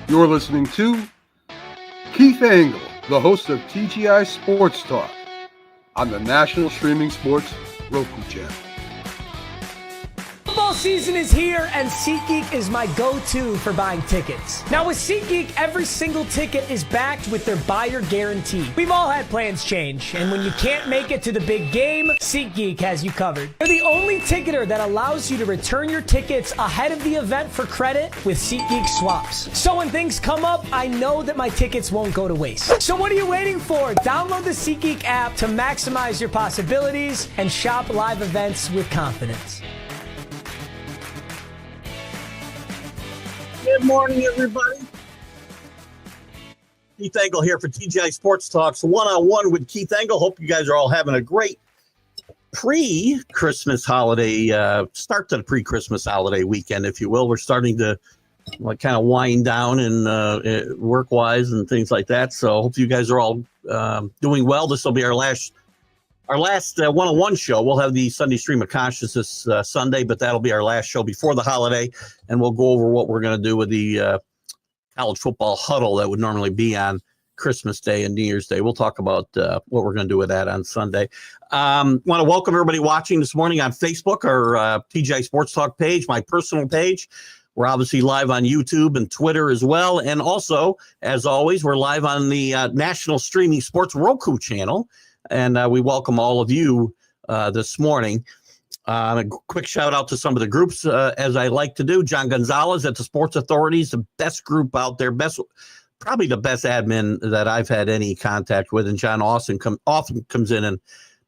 You're listening to Keith Engle, the host of TGI Sports Talk on the National Streaming Sports Roku channel. Football season is here, and SeatGeek is my go-to for buying tickets. Now with SeatGeek, every single ticket is backed with their buyer guarantee. We've all had plans change, and when you can't make it to the big game, SeatGeek has you covered. They're the only ticketer that allows you to return your tickets ahead of the event for credit with SeatGeek swaps. So when things come up, I know that my tickets won't go to waste. So what are you waiting for? Download the SeatGeek app to maximize your possibilities and shop live events with confidence. Good morning, everybody. Keith Engle here for TGI Sports Talks One-on-One with Keith Engle. Hope you guys are all having a great pre-Christmas holiday, start to the pre-Christmas holiday weekend, if you will. We're starting to kind of wind down and work-wise and things like that. So hope you guys are all doing well. This will be our last one-on-one show. We'll have the Sunday Stream of Consciousness this Sunday, but that'll be our last show before the holiday, and we'll go over what we're going to do with the college football huddle that would normally be on Christmas Day and New Year's Day. We'll talk about what we're going to do with that on Sunday. Want to welcome everybody watching this morning on Facebook, our TGI Sports Talk page, my personal page. We're obviously live on YouTube and Twitter as well, and also, as always, we're live on the National Streaming Sports Roku channel. And we welcome all of you this morning. A quick shout out to some of the groups, as I like to do. John Gonzalez at the Sports Authorities, the best group out there, probably the best admin that I've had any contact with. And John often comes in and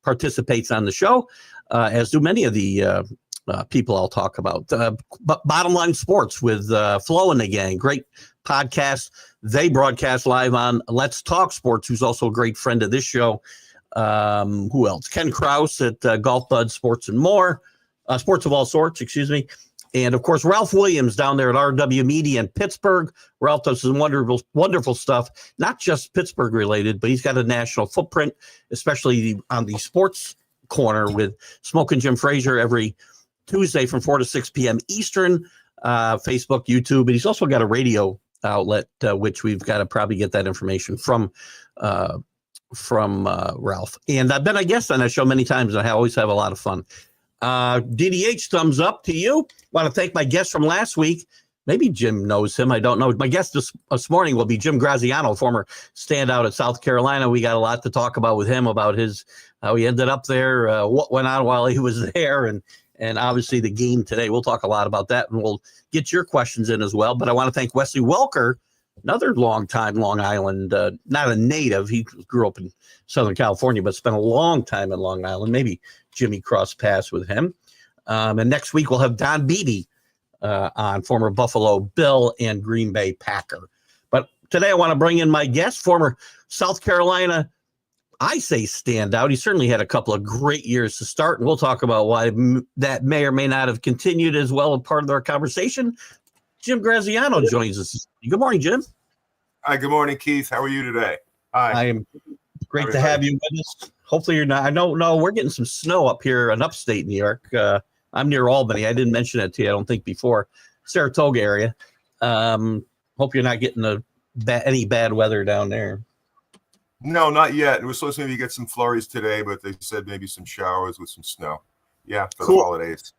participates on the show, as do many of the people I'll talk about. But Bottom Line Sports with Flo and the gang, great podcast. They broadcast live on Let's Talk Sports, who's also a great friend of this show. Who else? Ken Krause at Golf Bud Sports and More, Sports of All Sorts, excuse me. And of course, Ralph Williams down there at RW Media in Pittsburgh. Ralph does some wonderful stuff, not just Pittsburgh related, but he's got a national footprint, especially on the sports corner with Smoke and Jim Frazier every Tuesday from 4 to 6 p.m. Eastern, Facebook, YouTube. And he's also got a radio outlet, which we've got to probably get that information from Ralph. And I've been a guest on that show many times, and I always have a lot of fun. DDH, thumbs up to you. Want to thank my guest from last week. Maybe Jim knows him. I don't know. My guest this morning will be Jim Graziano, former standout at South Carolina. We got a lot to talk about with him about how he ended up there, what went on while he was there, and obviously the game today. We'll talk a lot about that, and we'll get your questions in as well. But I want to thank Wesley Welker, another long-time Long Island, not a native. He grew up in Southern California, but spent a long time in Long Island. Maybe Jimmy crossed paths with him. And next week we'll have Don Beebe on, former Buffalo Bill and Green Bay Packer. But today I want to bring in my guest, former South Carolina, I say standout. He certainly had a couple of great years to start, and we'll talk about why that may or may not have continued as well as part of our conversation. Jim Graziano joins us. Good morning, Jim. Hi, good morning, Keith. How are you today? Hi. I am great to have you with us. Hopefully you're not. I don't know. We're getting some snow up here in upstate New York. I'm near Albany. I didn't mention that to you, I don't think, before. Saratoga area. Hope you're not getting any bad weather down there. No, not yet. We're supposed to maybe get some flurries today, but they said maybe some showers with some snow. Yeah, for the holidays.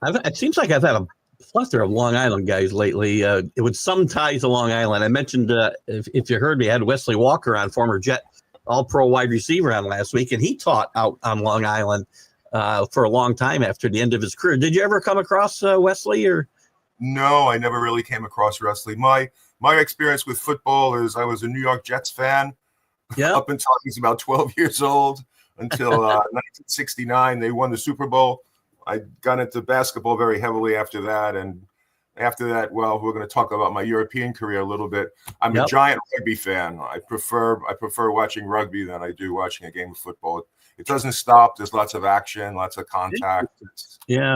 It seems like I've had a plethora of Long Island guys lately. With some ties to Long Island. I mentioned, if you heard me, I had Wesley Walker on, former Jet All-Pro wide receiver, on last week, and he taught out on Long Island for a long time after the end of his career. Did you ever come across Wesley? Or no, I never really came across Wesley. My experience with football is I was a New York Jets fan up until I was about 12 years old, until 1969. They won the Super Bowl. I got into basketball very heavily after that. And after that, well, we're going to talk about my European career a little bit. I'm a giant rugby fan. I prefer watching rugby than I do watching a game of football. It doesn't stop. There's lots of action, lots of contact. It's is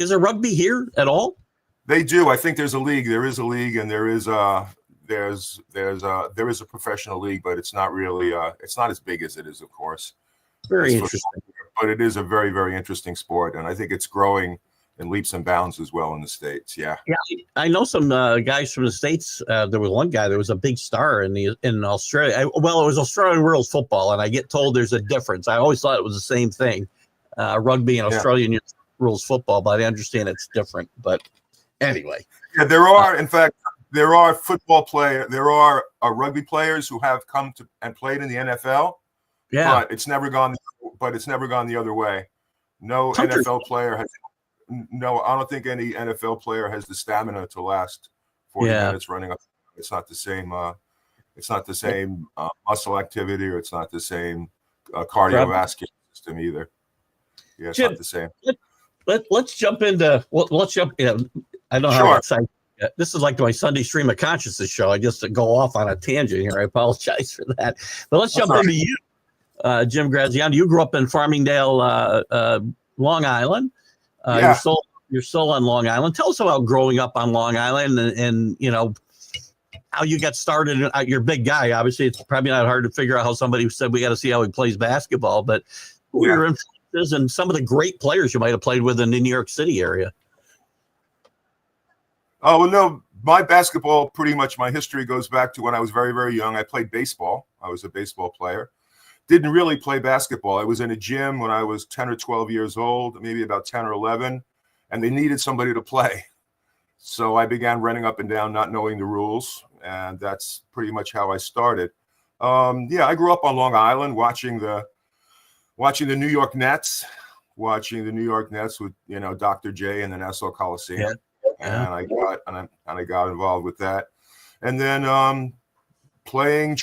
there rugby here at all? They do. I think there's a league. There is a league, and there is a professional league, but it's not really it's not as big as it is, of course. Very interesting. But it is a very, very interesting sport, and I think it's growing leaps and bounds as well in the States. Yeah. Yeah, I know some guys from the States. There was one guy, there was a big star in Australia. It was Australian rules football, and I get told there's a difference. I always thought it was the same thing, rugby and Australian rules football, but I understand it's different. But anyway. Yeah, there are, in fact, there are rugby players who have come to and played in the NFL. Yeah. But it's never gone the other way. No NFL player has. No, I don't think any NFL player has the stamina to last 40 minutes running up. It's not the same. It's not the same muscle activity, or it's not the same cardiovascular system either. Yeah, it's not the same. Let's jump into. Let's jump. I don't know how excited. This is like my Sunday stream of consciousness show. I just go off on a tangent here. I apologize for that. But let's jump into you, Jim Graziano. You grew up in Farmingdale, Long Island. You're still on Long Island. Tell us about growing up on Long Island and how you got started. You're a big guy. Obviously, it's probably not hard to figure out how somebody said we got to see how he plays basketball. But who are your influences and some of the great players you might have played with in the New York City area? Oh, well, no, my basketball, pretty much my history goes back to when I was very, very young. I played baseball. I was a baseball player. Didn't really play basketball. I was in a gym when I was 10 or 12 years old, maybe about 10 or 11, and they needed somebody to play. So I began running up and down, not knowing the rules, and that's pretty much how I started. I grew up on Long Island watching the New York Nets, with Dr. J in the Nassau Coliseum. Yeah. And I got involved with that, and then playing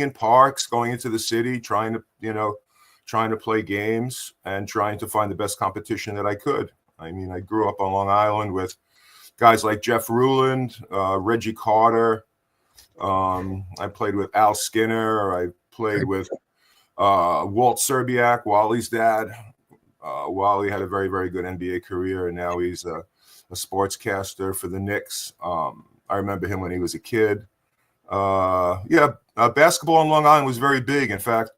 in parks, going into the city, trying to play games and trying to find the best competition that I could. I mean, I grew up on Long Island with guys like Jeff Ruland, Reggie Carter. I played with Al Skinner. I played with Walt Serbiak, Wally's dad. Wally had a very, very good NBA career, and now he's a sportscaster for the Knicks. I remember him when he was a kid. Basketball on Long Island was very big. In fact,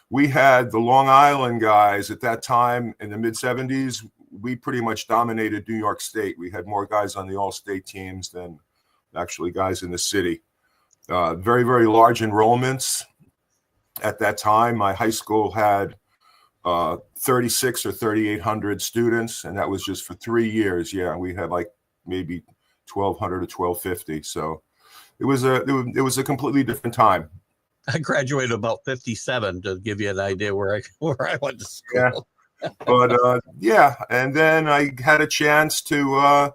we had the Long Island guys at that time in the mid-'70s. We pretty much dominated New York State. We had more guys on the all-state teams than actually guys in the city. Very, very large enrollments at that time. My high school had 36 or 3,800 students, and that was just for 3 years. Yeah, we had like maybe 1,200 to 1,250. So it was a completely different time. I graduated about 57 to give you an idea where I went to school. Yeah. But and then I had a chance to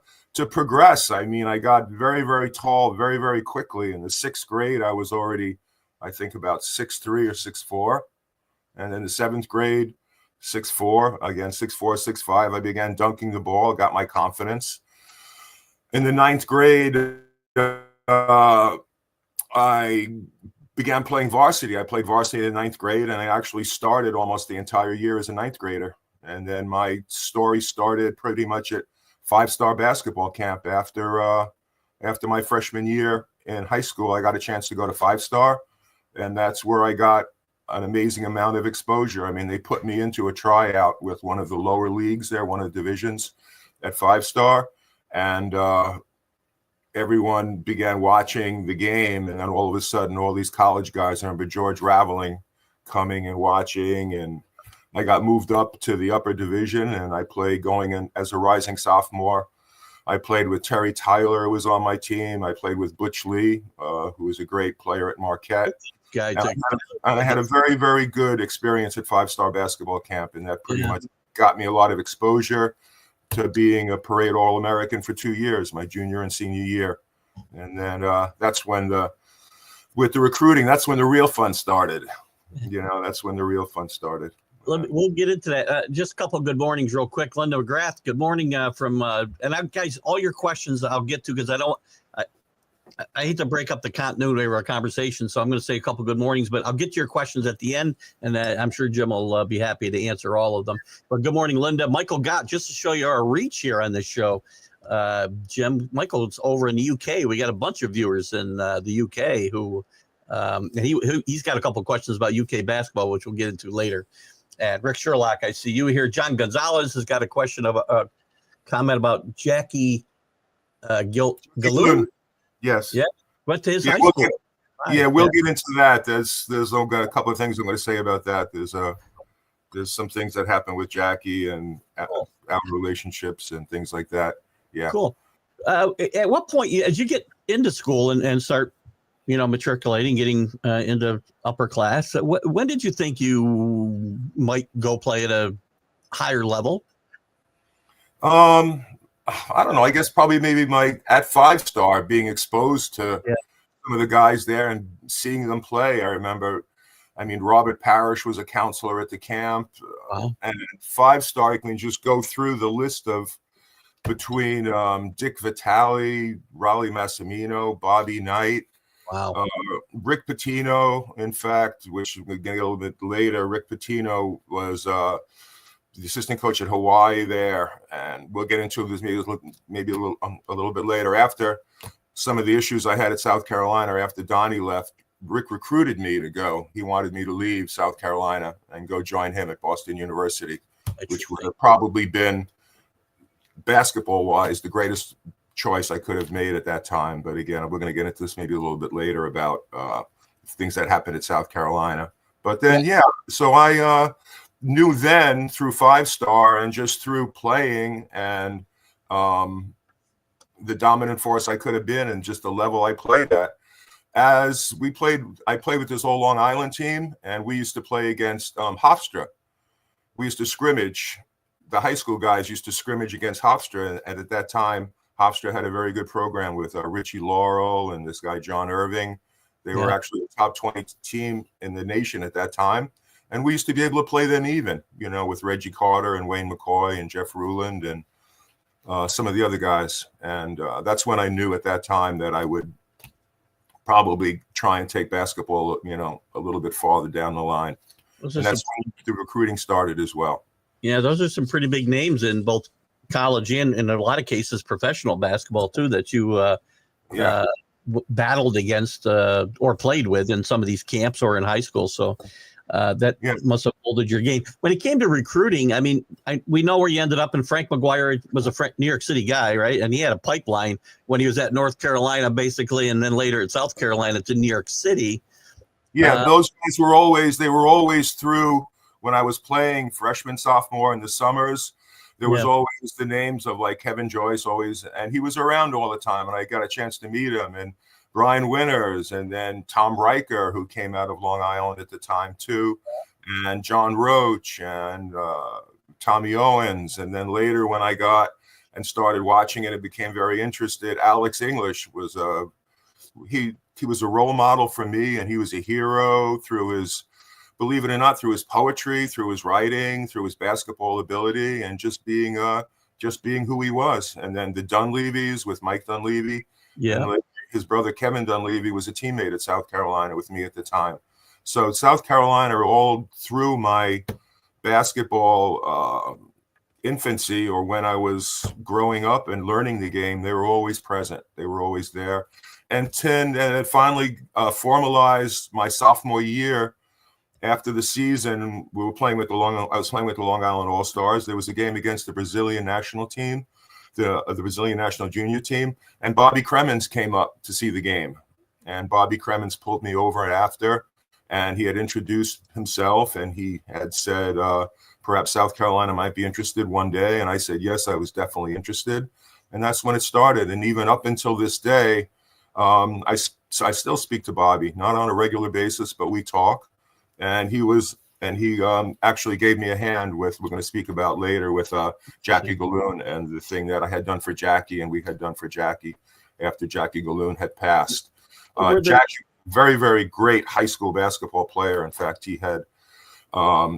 progress. I mean, I got very, very tall very, very quickly. In the 6th grade, I was already, I think, about 6'3" or 6'4", and in the 7th grade, 6'4", again 6'4", 6'5". I began dunking the ball, got my confidence. In the 9th grade, I began playing varsity. I played varsity in the 9th grade, and I actually started almost the entire year as a 9th grader. And then my story started pretty much at 5-star basketball camp. After my freshman year in high school, I got a chance to go to 5-star, and that's where I got an amazing amount of exposure. I mean, they put me into a tryout with one of the lower leagues there, one of the divisions at 5-star, and everyone began watching the game. And then all of a sudden, all these college guys, I remember George Raveling coming and watching, and I got moved up to the upper division, and I played going in as a rising sophomore. I played with Terry Tyler, who was on my team. I played with Butch Lee, who was a great player at Marquette. And I had a very, very good experience at 5-star basketball camp, and that pretty much got me a lot of exposure to being a parade All-American for 2 years, my junior and senior year. And then that's when with the recruiting, that's when the real fun started. That's when the real fun started. We'll get into that. Just a couple of good mornings real quick. Linda McGrath, good morning guys, all your questions I'll get to, because I hate to break up the continuity of our conversation, so I'm going to say a couple of good mornings, but I'll get to your questions at the end, and I'm sure Jim will be happy to answer all of them. But good morning, Linda. Michael Gott, just to show you our reach here on this show, Jim, Michael's over in the UK. We got a bunch of viewers in the UK who he's got a couple of questions about UK basketball, which we'll get into later. And Rick Sherlock, I see you here. John Gonzalez has got a question of comment about Jackie Galloon. Yes. Yeah. Went to his high we'll school. We'll get into that. There's got a couple of things I'm going to say about that. There's some things that happen with Jackie and our relationships and things like that. Yeah. Cool. At what point, as you get into school and start, matriculating, getting into upper class, when did you think you might go play at a higher level? I don't know. I guess probably maybe at 5-star being exposed to some of the guys there and seeing them play. I mean, Robert Parrish was a counselor at the camp. Wow. And 5-star, you can just go through the list between Dick Vitale, Raleigh Massimino, Bobby Knight, wow, Rick Pitino, in fact, which we're going to get a little bit later. Rick Pitino was the assistant coach at Hawaii there, and we'll get into this maybe a little bit later. After some of the issues I had at South Carolina after Donnie left, Rick recruited me to go. He wanted me to leave South Carolina and go join him at Boston University, which would have probably been, basketball-wise, the greatest choice I could have made at that time. But again, we're going to get into this maybe a little bit later about things that happened at South Carolina. But then, so I knew then through 5-star and just through playing and the dominant force I could have been and just the level I played at. I played with this old Long Island team, and we used to play against Hofstra. We used to scrimmage. The high school guys used to scrimmage against Hofstra, and at that time, Hofstra had a very good program with Richie Laurel and this guy John Irving. They were actually a top 20 team in the nation at that time, and we used to be able to play them even, with Reggie Carter and Wayne McCoy and Jeff Ruland and some of the other guys. And that's when I knew at that time that I would probably try and take basketball, a little bit farther down the line. And that's when the recruiting started as well. Yeah, those are some pretty big names in both college and in a lot of cases professional basketball too that you battled against or played with in some of these camps or in high school. So that must have molded your game. When it came to recruiting, I mean, we know where you ended up, and Frank McGuire was a New York City guy, right? And he had a pipeline when he was at North Carolina, basically, and then later at South Carolina to New York City. Yeah, those guys were always through when I was playing freshman, sophomore in the summers. There was always the names of like Kevin Joyce and he was around all the time, and I got a chance to meet him, and Brian Winters, and then Tom Riker, who came out of Long Island at the time too, and John Roach and Tommy Owens. And then later when I got and started watching it and became very interested, Alex English was he was a role model for me, and he was a hero through his, believe it or not, through his poetry, through his writing, through his basketball ability, and just being who he was. And then the Dunleavys with Mike Dunleavy. Yeah. And his brother Kevin Dunleavy was a teammate at South Carolina with me at the time. So South Carolina, all through my basketball infancy, or when I was growing up and learning the game, they were always present. They were always there. And it finally formalized my sophomore year. After the season, I was playing with the Long Island All-Stars. There was a game against the Brazilian national team, the Brazilian national junior team, and Bobby Cremins came up to see the game. And Bobby Cremins pulled me over after, and he had introduced himself, and he had said perhaps South Carolina might be interested one day. And I said, yes, I was definitely interested. And that's when it started. And even up until this day, I still speak to Bobby, not on a regular basis, but we talk. And he actually gave me a hand with, we're going to speak about later, with Jackie Galloon and the thing that I had done for Jackie and we had done for Jackie after Jackie Galloon had passed. Jackie, very, very great high school basketball player. In fact, he had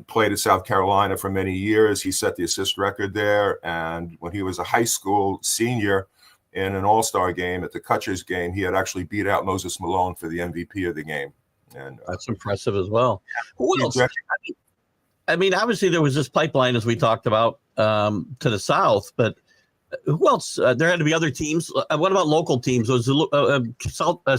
played at South Carolina for many years. He set the assist record there. And when he was a high school senior in an all-star game at the Cutchers game, he had actually beat out Moses Malone for the MVP of the game. And that's impressive as well. Who else? I mean, obviously there was this pipeline, as we talked about, to the south, but who else? There had to be other teams. What about local teams? Was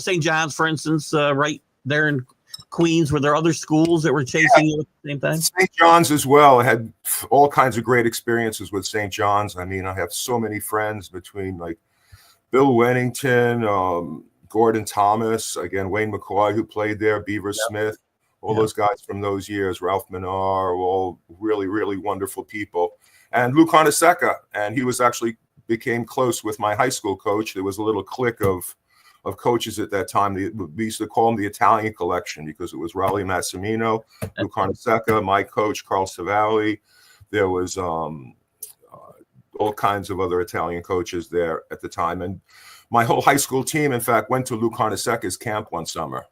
St. John's, for instance, right there in Queens? Were there other schools that were chasing you at the same time? St. John's as well. I had all kinds of great experiences with St. John's. I mean, I have so many friends between like Bill Wennington, Gordon Thomas, again, Wayne McCoy, who played there, Beaver Smith, all those guys from those years, Ralph Menard, all really, really wonderful people. And Lou Carnesecca, and he was actually became close with my high school coach. There was a little clique of coaches at that time. We used to call them the Italian collection because it was Raleigh Massimino, Lou Carnesecca, my coach, Carl Savalli. There was all kinds of other Italian coaches there at the time. And my whole high school team, in fact, went to Lou Carnesecca's camp one summer.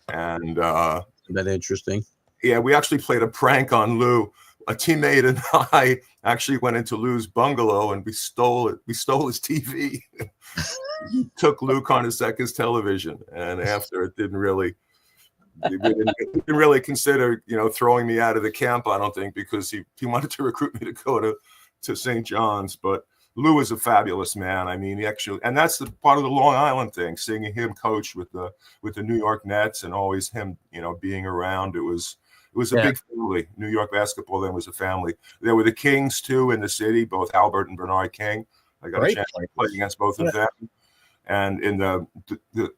And isn't that interesting? Yeah, we actually played a prank on Lou. A teammate and I actually went into Lou's bungalow and we stole it. We stole his TV. Took Lou Carnesecca's television, and after it didn't really consider, throwing me out of the camp. I don't think, because he wanted to recruit me to go to St. John's. But Lou is a fabulous man. I mean, and that's the part of the Long Island thing. Seeing him coach with the New York Nets and always him, being around. It was a big family. New York basketball then was a family. There were the Kings too in the city, both Albert and Bernard King. I got a chance to play against both of them. And in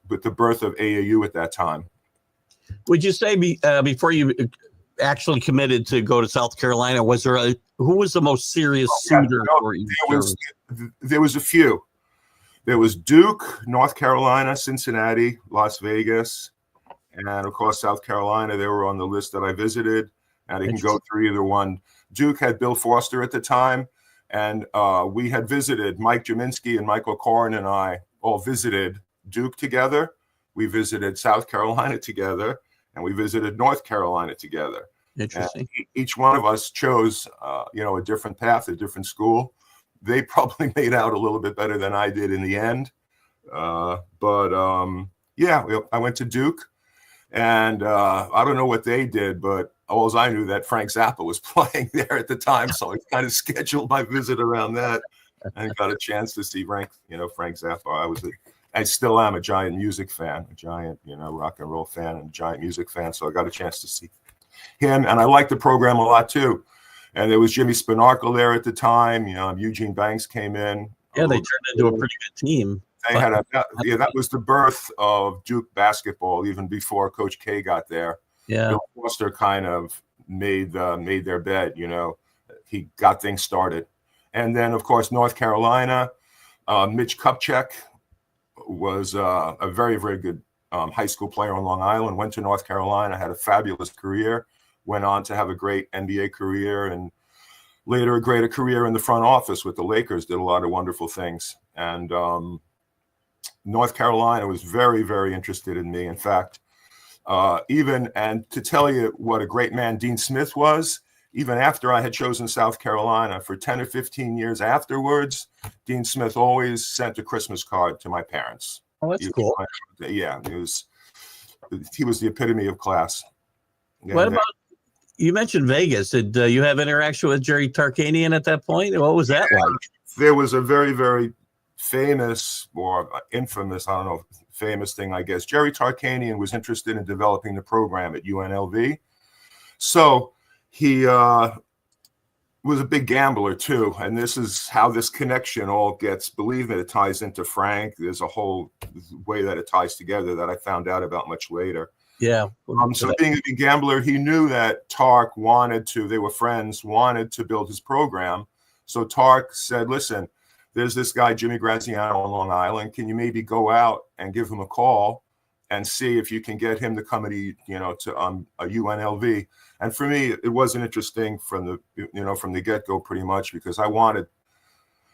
with the birth of AAU at that time. Would you say before you actually committed to go to South Carolina, who was the most serious suitor for you? There was a few. There was Duke, North Carolina, Cincinnati, Las Vegas, and of course South Carolina. They were on the list that I visited, and I can go through either one. Duke had Bill Foster at the time, and we had visited, Mike Jaminski and Michael Corrin and I all visited Duke together. We visited South Carolina together, and we visited North Carolina together. Interesting. And each one of us chose, a different path, a different school. They probably made out a little bit better than I did in the end. I went to Duke, and I don't know what they did, but all I knew that Frank Zappa was playing there at the time, so I kind of scheduled my visit around that, and got a chance to see Frank Zappa. I still am a giant music fan, a giant, rock and roll fan, and a giant music fan. So I got a chance to see him, and I liked the program a lot too. And there was Jimmy Spinarkle there at the time. Eugene Banks came in. Yeah, they turned into a pretty good team. They had that was the birth of Duke basketball, even before Coach K got there. Yeah, Bill Foster kind of made their bed. He got things started, and then of course North Carolina, Mitch Kupchak was a very, very good high school player on Long Island, went to North Carolina, had a fabulous career, went on to have a great NBA career, and later a greater career in the front office with the Lakers, did a lot of wonderful things. And North Carolina was very, very interested in me. In fact, and to tell you what a great man Dean Smith was, even after I had chosen South Carolina, for 10 or 15 years afterwards, Dean Smith always sent a Christmas card to my parents. Oh, that's cool. Yeah, he was the epitome of class. What about, you mentioned Vegas. Did you have interaction with Jerry Tarkanian at that point? What was that like? There was a very, very famous or infamous, I don't know, famous thing, I guess. Jerry Tarkanian was interested in developing the program at UNLV. So he was a big gambler too, and this is how this connection all gets. Believe me, it ties into Frank. There's a whole way that it ties together that I found out about much later. Yeah. So being a big gambler, he knew that Tark they were friends, wanted to build his program. So Tark said, listen, there's this guy, Jimmy Graziano on Long Island. Can you maybe go out and give him a call and see if you can get him to come to a UNLV? And for me, it wasn't interesting from the get-go, pretty much, because I wanted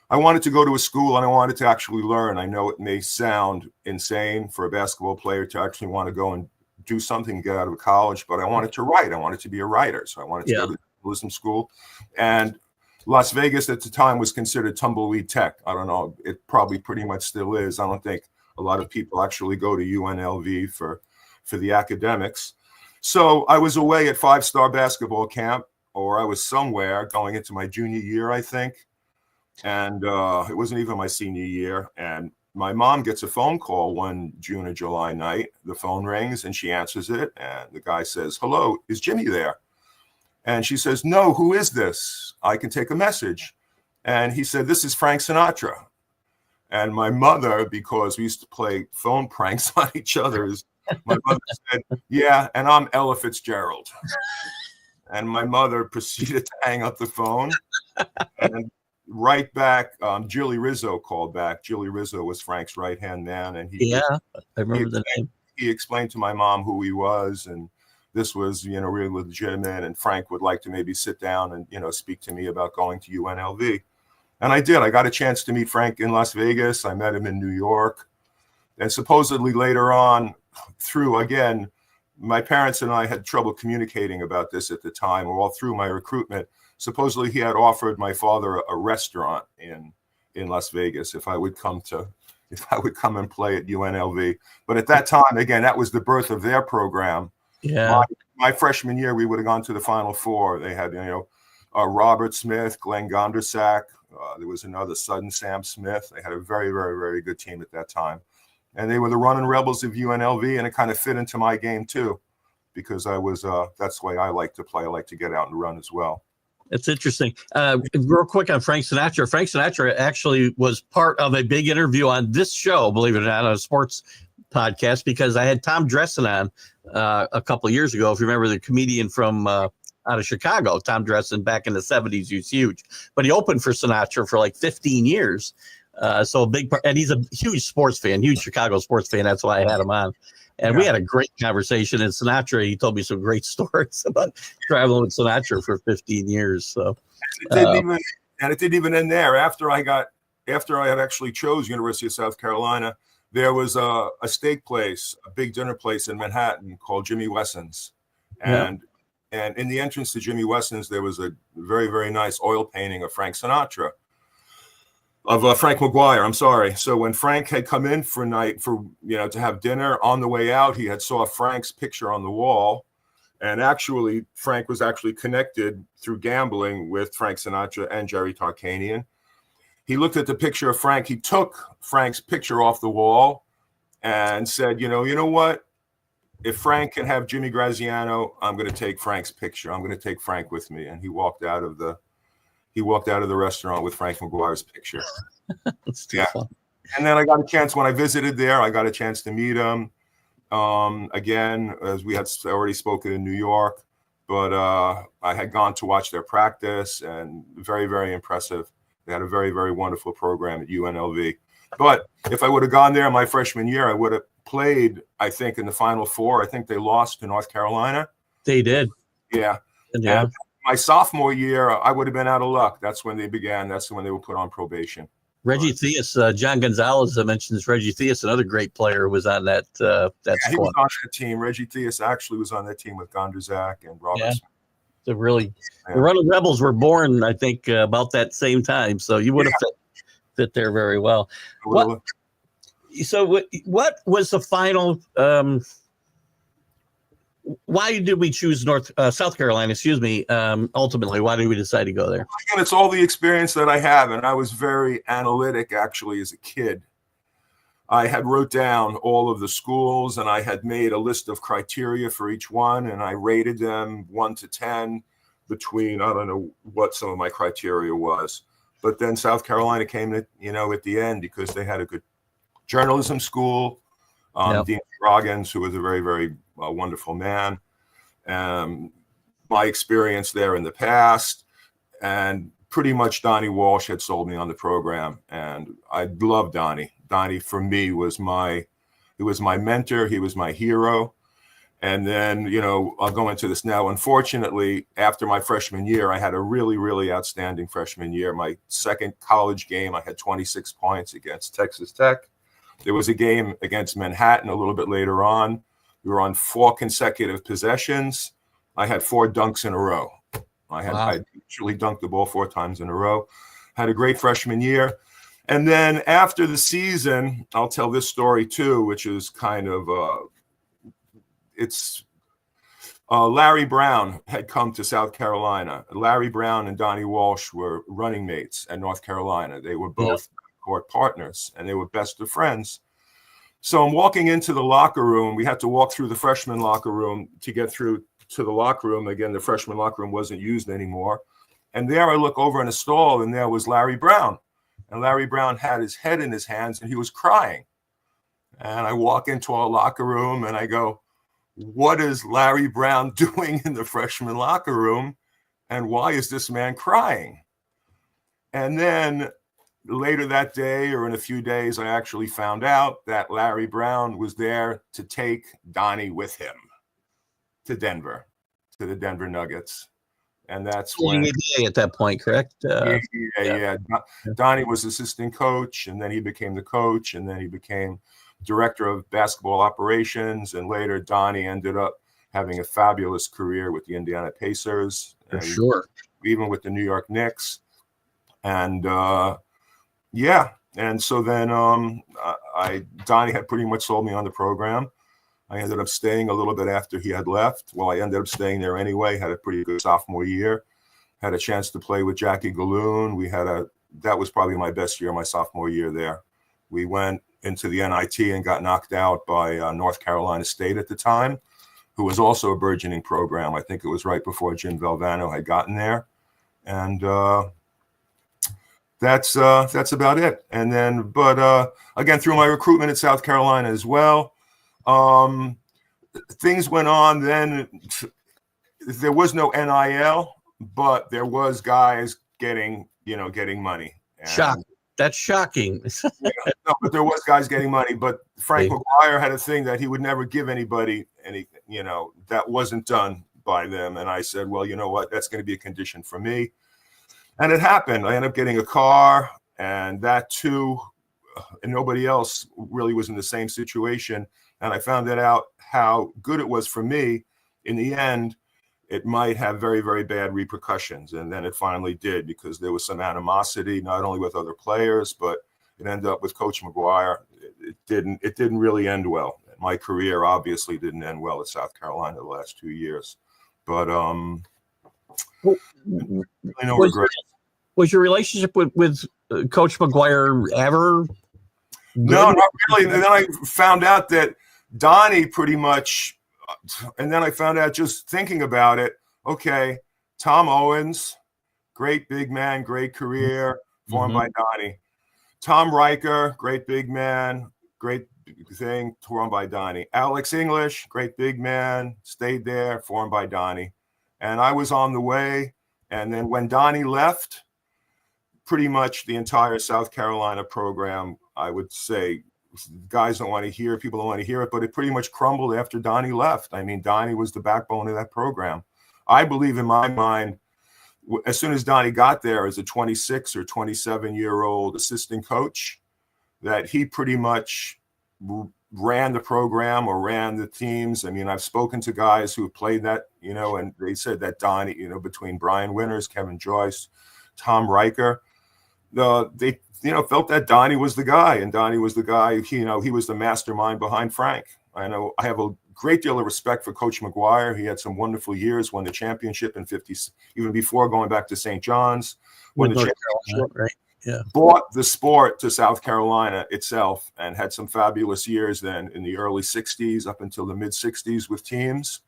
to go to a school and I wanted to actually learn. I know it may sound insane for a basketball player to actually want to go and do something and get out of college, but I wanted to write. I wanted to be a writer. So I wanted to go to journalism school. And Las Vegas at the time was considered tumbleweed tech. I don't know. It probably pretty much still is. I don't think a lot of people actually go to UNLV for the academics. So I was away at 5-star basketball camp, or I was somewhere going into my junior year, I think. And it wasn't even my senior year. And my mom gets a phone call one June or July night. The phone rings and she answers it. And the guy says, "Hello, is Jimmy there?" And she says, "No, who is this? I can take a message." And he said, "This is Frank Sinatra." And my mother, because we used to play phone pranks on each other, my mother said, "Yeah, and I'm Ella Fitzgerald." And my mother proceeded to hang up the phone. And right back, Julie Rizzo called back. Julie Rizzo was Frank's right-hand man. And I remember the name. He explained to my mom who he was, and this was, really legitimate. And Frank would like to maybe sit down and, speak to me about going to UNLV. And I did. I got a chance to meet Frank in Las Vegas. I met him in New York. And supposedly later on, again, my parents and I had trouble communicating about this at the time, or all through my recruitment. Supposedly he had offered my father a restaurant in Las Vegas if I would come and play at UNLV. But at that time, again, that was the birth of their program. Yeah. My freshman year, we would have gone to the Final Four. They had, Robert Smith, Glenn Gondersack. There was another Sudden Sam Smith. They had a very, very, very good team at that time. And they were the running rebels of UNLV, and it kind of fit into my game too, because that's the way I like to play. I like to get out and run as well. It's interesting. Real quick on Frank Sinatra. Frank Sinatra actually was part of a big interview on this show, believe it or not, on a sports podcast, because I had Tom Dressen on a couple of years ago. If you remember, the comedian from out of Chicago, Tom Dressen, back in the 70s, he was huge. But he opened for Sinatra for like 15 years. So a big part, and he's a huge sports fan, huge Chicago sports fan. That's why I had him on. And we had a great conversation. And Sinatra, he told me some great stories about traveling with Sinatra for 15 years. So it didn't even end there. After I had actually chose University of South Carolina, there was a steak place, a big dinner place in Manhattan called Jimmy Wesson's. And in the entrance to Jimmy Wesson's, there was a very, very nice oil painting of Frank Sinatra. Of Frank McGuire, I'm sorry. So when Frank had come in to have dinner, on the way out, he had saw Frank's picture on the wall. And actually, Frank was actually connected through gambling with Frank Sinatra and Jerry Tarkanian. He looked at the picture of Frank. He took Frank's picture off the wall and said, you know what? If Frank can have Jimmy Graziano, I'm going to take Frank's picture. I'm going to take Frank with me. And he walked out of the restaurant with Frank McGuire's picture. That's too fun. And then I got a chance when I visited there. I got a chance to meet him. Again, as we had already spoken in New York, but I had gone to watch their practice, and very, very impressive. They had a very, very wonderful program at UNLV. But if I would have gone there my freshman year, I would have played, I think, in the Final Four. I think they lost to North Carolina. They did. Yeah. Yeah. And my sophomore year, I would have been out of luck. That's when they began. That's when they were put on probation. Reggie Theus, John Gonzalez mentions Reggie Theus, another great player who was on that squad. He was on that team. Reggie Theus actually was on that team with Gondersack and Roberts. The Running Rebels were born, I think, about that same time. So you would have fit there very well. What was the final? Why did we choose South Carolina? Ultimately, why did we decide to go there? Again, it's all the experience that I have, and I was very analytic actually as a kid. I had wrote down all of the schools, and I had made a list of criteria for each one, and I rated them 1 to 10 between, I don't know what some of my criteria was. But then South Carolina came at the end because they had a good journalism school. Dean Roggins, who was a very, very wonderful man. My experience there in the past, and pretty much Donnie Walsh had sold me on the program, and I loved Donnie. Donnie, for me, was my mentor. He was my hero. And then, I'll go into this now. Unfortunately, after my freshman year, I had a really, really outstanding freshman year. My second college game, I had 26 points against Texas Tech. There was a game against Manhattan a little bit later on. We were on 4 consecutive possessions. I had 4 dunks in a row. I actually dunked the ball 4 times in a row. Had a great freshman year. And then after the season, I'll tell this story too, which is kind of, Larry Brown had come to South Carolina. Larry Brown and Donnie Walsh were running mates at North Carolina. They were both court partners, and they were best of friends. So I'm walking into the locker room. We had to walk through the freshman locker room to get through to the locker room. Again, the freshman locker room wasn't used anymore. And there I look over in a stall, and there was Larry Brown. And Larry Brown had his head in his hands, and he was crying. And I walk into our locker room, and I go, what is Larry Brown doing in the freshman locker room? And why is this man crying? And then later that day, or in a few days, I actually found out that Larry Brown was there to take Donnie with him to Denver, to the Denver Nuggets. And that's when at that point, correct? Yeah. Donnie was assistant coach, and then he became the coach, and then he became director of basketball operations. And later, Donnie ended up having a fabulous career with the Indiana Pacers. For sure. Even with the New York Knicks. And and so then Donnie had pretty much sold me on the program. I ended up staying a little bit after he had left. Well, I ended up staying there anyway, had a pretty good sophomore year, had a chance to play with Jackie Galloon. That was probably my best year, my sophomore year there. We went into the NIT and got knocked out by North Carolina State at the time, who was also a burgeoning program. I think it was right before Jim Valvano had gotten there. And that's about it. And then, but again, through my recruitment at South Carolina as well, things went on then. There was no NIL, but there was guys getting money. And, that's shocking. No, but there was guys getting money. But Frank McGuire had a thing that he would never give anybody anything, that wasn't done by them. And I said, well, you know what? That's going to be a condition for me. And it happened. I ended up getting a car, and that too, and nobody else really was in the same situation. And I found that out how good it was for me. In the end, it might have very, very bad repercussions. And then it finally did, because there was some animosity, not only with other players, but it ended up with Coach McGuire. It didn't really end well. My career obviously didn't end well at South Carolina the last 2 years. But was your relationship with Coach McGuire ever good? No, not really. And then I found out that Donnie pretty much, and then I found out just thinking about it, okay, Tom Owens, great big man, great career, formed by Donnie. Tom Riker, great big man, great thing, formed by Donnie. Alex English, great big man, stayed there, formed by Donnie. And I was on the way. And then when Donnie left, pretty much the entire South Carolina program, I would say, guys don't want to hear, people don't want to hear it, but it pretty much crumbled after Donnie left. I mean, Donnie was the backbone of that program. I believe in my mind, as soon as Donnie got there as a 26 or 27-year-old assistant coach, that he pretty much ran the program or ran the teams. I mean, I've spoken to guys who have played that, and they said that Donnie, between Brian Winters, Kevin Joyce, Tom Riker, they felt that Donnie was the guy, and Donnie was the guy, he was the mastermind behind Frank. I know I have a great deal of respect for Coach McGuire. He had some wonderful years, won the championship in 50, even before going back to St. John's, won the championship, right? Yeah. Brought the sport to South Carolina itself, and had some fabulous years then in the early 60s up until the mid 60s with teams.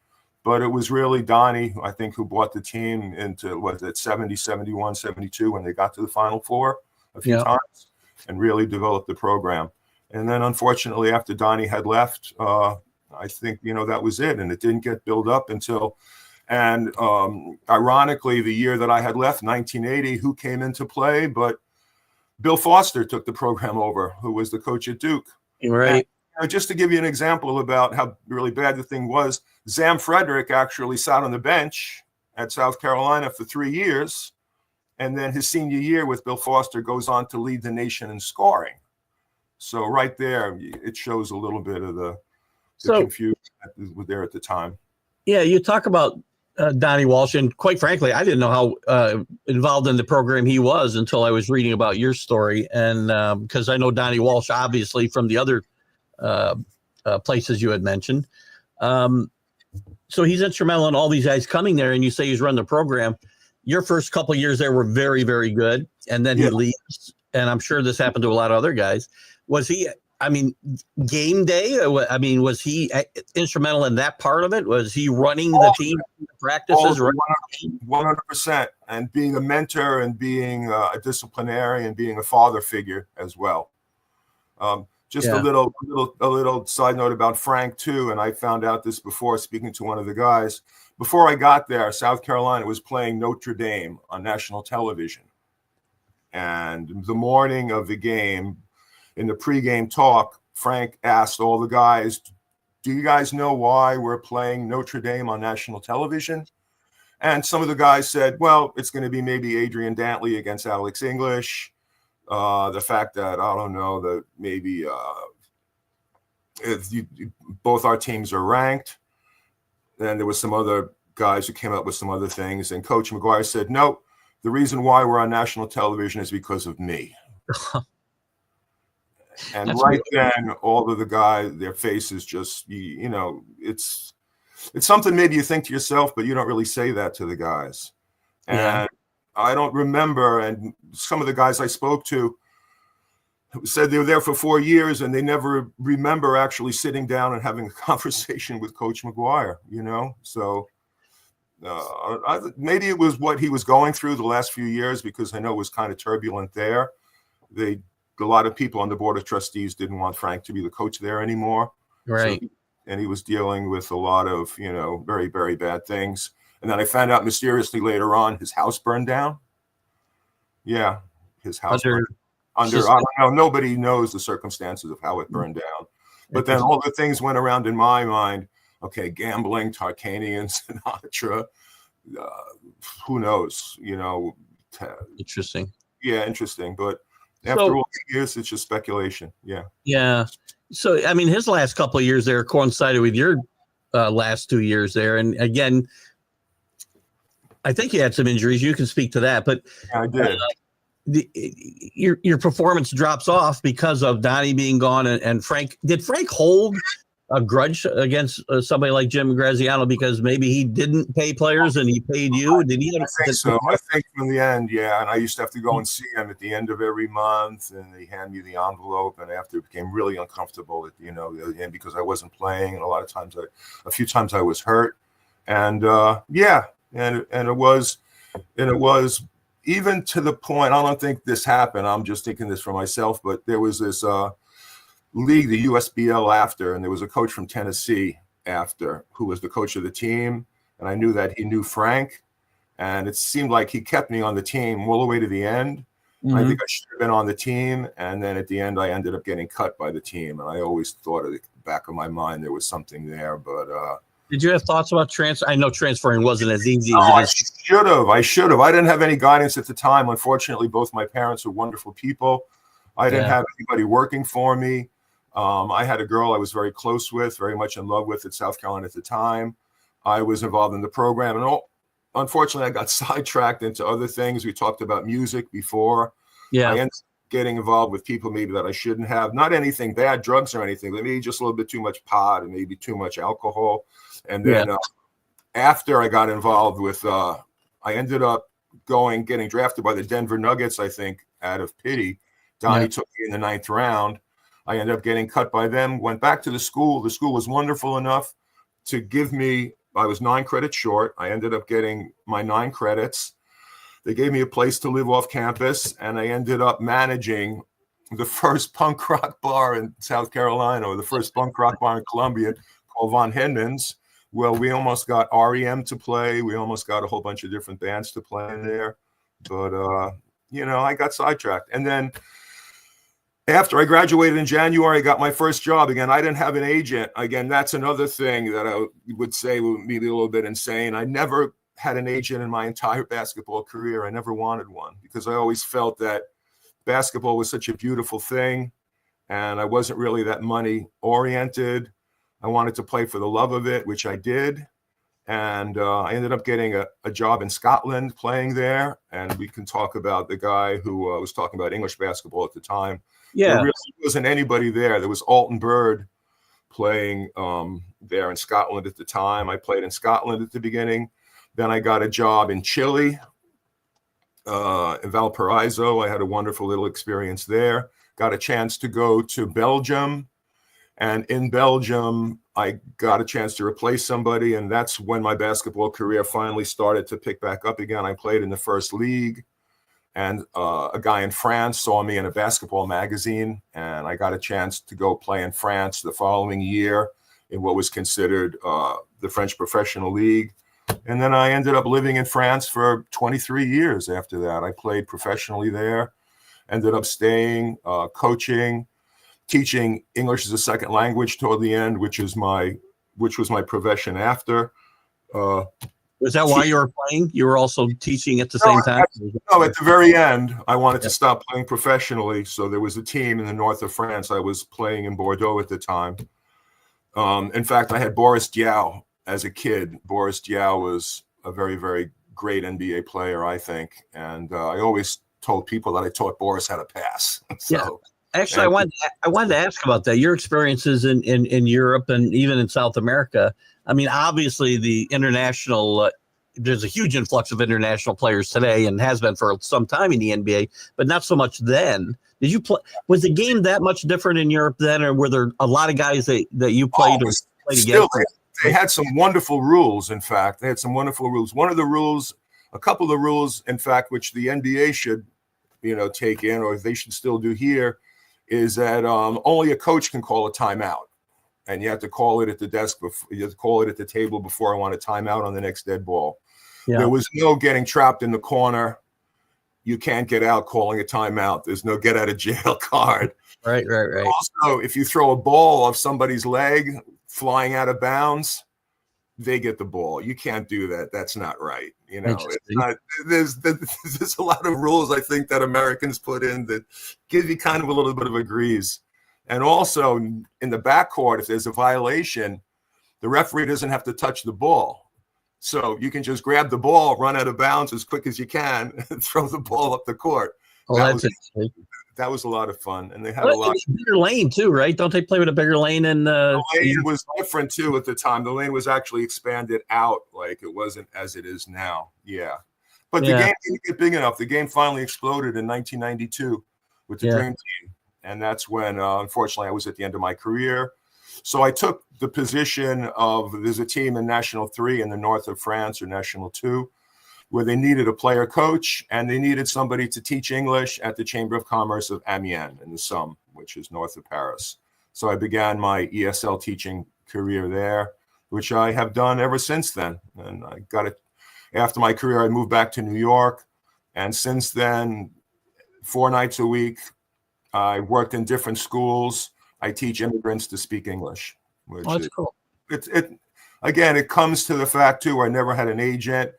But it was really Donnie, I think, who brought the team into, 70, 71, 72, when they got to the Final Four a few times, and really developed the program. And then, unfortunately, after Donnie had left, I think, that was it. And it didn't get built up until, and ironically, the year that I had left, 1980, who came into play? But Bill Foster took the program over, who was the coach at Duke. Right. And, just to give you an example about how really bad the thing was, Zam Frederick actually sat on the bench at South Carolina for 3 years. And then his senior year with Bill Foster goes on to lead the nation in scoring. So right there, it shows a little bit of the confusion that was there at the time. Yeah, you talk about Donnie Walsh, and quite frankly, I didn't know how involved in the program he was until I was reading about your story. And because I know Donnie Walsh, obviously, from the other places you had mentioned. So he's instrumental in all these guys coming there, and you say he's run the program. Your first couple of years there were very, very good, and then he leaves. and I'm sure this happened to a lot of other guys, was he, I mean, game day? I mean, was he instrumental in that part of it? Was he running the team practices? 100%. And being a mentor and being a disciplinarian and being a father figure as well. Just a little side note about Frank too. And I found out this before speaking to one of the guys. Before I got there, South Carolina was playing Notre Dame on national television. And the morning of the game, in the pregame talk, Frank asked all the guys, do you guys know why we're playing Notre Dame on national television? And some of the guys said, well, it's going to be maybe Adrian Dantley against Alex English. The fact that, I don't know, that maybe both our teams are ranked. Then there was some other guys who came up with some other things. And Coach McGuire said, no, the reason why we're on national television is because of me. And that's right weird. Then, all of the guys, their faces just, you know, it's something maybe you think to yourself, but you don't really say that to the guys. And I don't remember, and some of the guys I spoke to said they were there for 4 years and they never remember actually sitting down and having a conversation with Coach McGuire, you know? So maybe it was what he was going through the last few years, because I know it was kind of turbulent there. A lot of people on the board of trustees didn't want Frank to be the coach there anymore. Right. So, and he was dealing with a lot of, you know, very, very bad things. And then I found out mysteriously later on, his house burned down. Yeah, his house burned under, I don't know, nobody knows the circumstances of how it burned down. But then all the things went around in my mind. Okay, gambling, Tarkanian, Sinatra, who knows, you know. Interesting. Yeah, interesting. But after all these years, it's just speculation. Yeah. Yeah. So, I mean, his last couple of years there coincided with your last 2 years there. And again, I think you had some injuries. You can speak to that. But I did. Your performance drops off because of Donnie being gone. And Frank, did Frank hold a grudge against somebody like Jim Graziano because maybe he didn't pay players and he paid you? Did he? I think so. I think in the end, yeah. And I used to have to go and see him at the end of every month, and they hand me the envelope. And after it became really uncomfortable at, you know, the end, because I wasn't playing, and a few times I was hurt, and and it was even to the point. I don't think this happened. I'm just thinking this for myself, but there was this league, the USBL after, and there was a coach from Tennessee after who was the coach of the team, and I knew that he knew Frank, and it seemed like he kept me on the team all the way to the end. Mm-hmm. I think I should have been on the team, and then at the end I ended up getting cut by the team, and I always thought at the back of my mind there was something there. But did you have thoughts about transfer? I know transferring wasn't as easy as it is. I should have. I didn't have any guidance at the time. Unfortunately, both my parents were wonderful people. I didn't have anybody working for me. I had a girl I was very close with, very much in love with at South Carolina at the time. I was involved in the program, and unfortunately, I got sidetracked into other things. We talked about music before. Yeah. I ended up getting involved with people maybe that I shouldn't have. Not anything bad, drugs or anything, but maybe just a little bit too much pot and maybe too much alcohol. And then after I got involved with, I ended up getting drafted by the Denver Nuggets, I think, out of pity. Donnie took me in the 9th round. I ended up getting cut by them, went back to the school. The school was wonderful enough to give me, I was 9 credits short. I ended up getting my 9 credits. They gave me a place to live off campus, and I ended up managing the first punk rock bar in South Carolina, or the first punk rock bar in Columbia, called Von Hinman's. Well, we almost got REM to play. We almost got a whole bunch of different bands to play in there. But, I got sidetracked. And then after I graduated in January, I got my first job. Again, I didn't have an agent. Again, that's another thing that I would say would be a little bit insane. I never had an agent in my entire basketball career. I never wanted one, because I always felt that basketball was such a beautiful thing, and I wasn't really that money oriented. I wanted to play for the love of it, which I did. And I ended up getting a job in Scotland playing there. And we can talk about the guy who was talking about English basketball at the time. Yeah. There really wasn't anybody there. There was Alton Bird playing there in Scotland at the time. I played in Scotland at the beginning. Then I got a job in Chile. in Valparaiso. I had a wonderful little experience there. Got a chance to go to Belgium. And in Belgium, I got a chance to replace somebody. And that's when my basketball career finally started to pick back up again. I played in the first league. And a guy in France saw me in a basketball magazine. And I got a chance to go play in France the following year in what was considered the French Professional League. And then I ended up living in France for 23 years after that. I played professionally there, ended up staying, coaching, teaching English as a second language toward the end, which was my profession after. Was that why you were playing? You were also teaching at the same time? No, at the very end, I wanted to stop playing professionally. So there was a team in the north of France. I was playing in Bordeaux at the time. In fact, I had Boris Diaw as a kid. Boris Diaw was a very, very great NBA player, I think. And I always told people that I taught Boris how to pass. So, actually, I wanted to ask about that. Your experiences in Europe and even in South America. I mean, obviously, the international there's a huge influx of international players today and has been for some time in the NBA, but not so much then. Did you play? Was the game that much different in Europe then, or were there a lot of guys that you played against? They had some wonderful rules. In fact, they had some wonderful rules. A couple of the rules, in fact, which the NBA should, take in, or they should still do here, is that only a coach can call a timeout, and you have to call it at the desk. You have to call it at the table before I want a timeout on the next dead ball. Yeah. There was no getting trapped in the corner. You can't get out calling a timeout. There's no get out of jail card. Right. Also, if you throw a ball off somebody's leg flying out of bounds, they get the ball. You can't do that. That's not right. It's not. There's a lot of rules I think that Americans put in that give you kind of a little bit of a grease. And also in the backcourt, if there's a violation, the referee doesn't have to touch the ball. So you can just grab the ball, run out of bounds as quick as you can, and throw the ball up the court. That was a lot of fun, and they had a lot. Bigger lane too, right? Don't they play with a bigger lane? And the lane was different too at the time. The lane was actually expanded out, like it wasn't as it is now. Yeah, but the game didn't get big enough. The game finally exploded in 1992 with the Dream Team, and that's when, unfortunately, I was at the end of my career. So I took the position of there's a team in National 3 in the north of France, or National 2, where they needed a player coach and they needed somebody to teach English at the Chamber of Commerce of Amiens in the Somme, which is north of Paris. So I began my ESL teaching career there, which I have done ever since then. And I got it after my career. I moved back to New York. And since then, 4 nights a week, I worked in different schools. I teach immigrants to speak English. That's cool. It comes to the fact too, I never had an agent.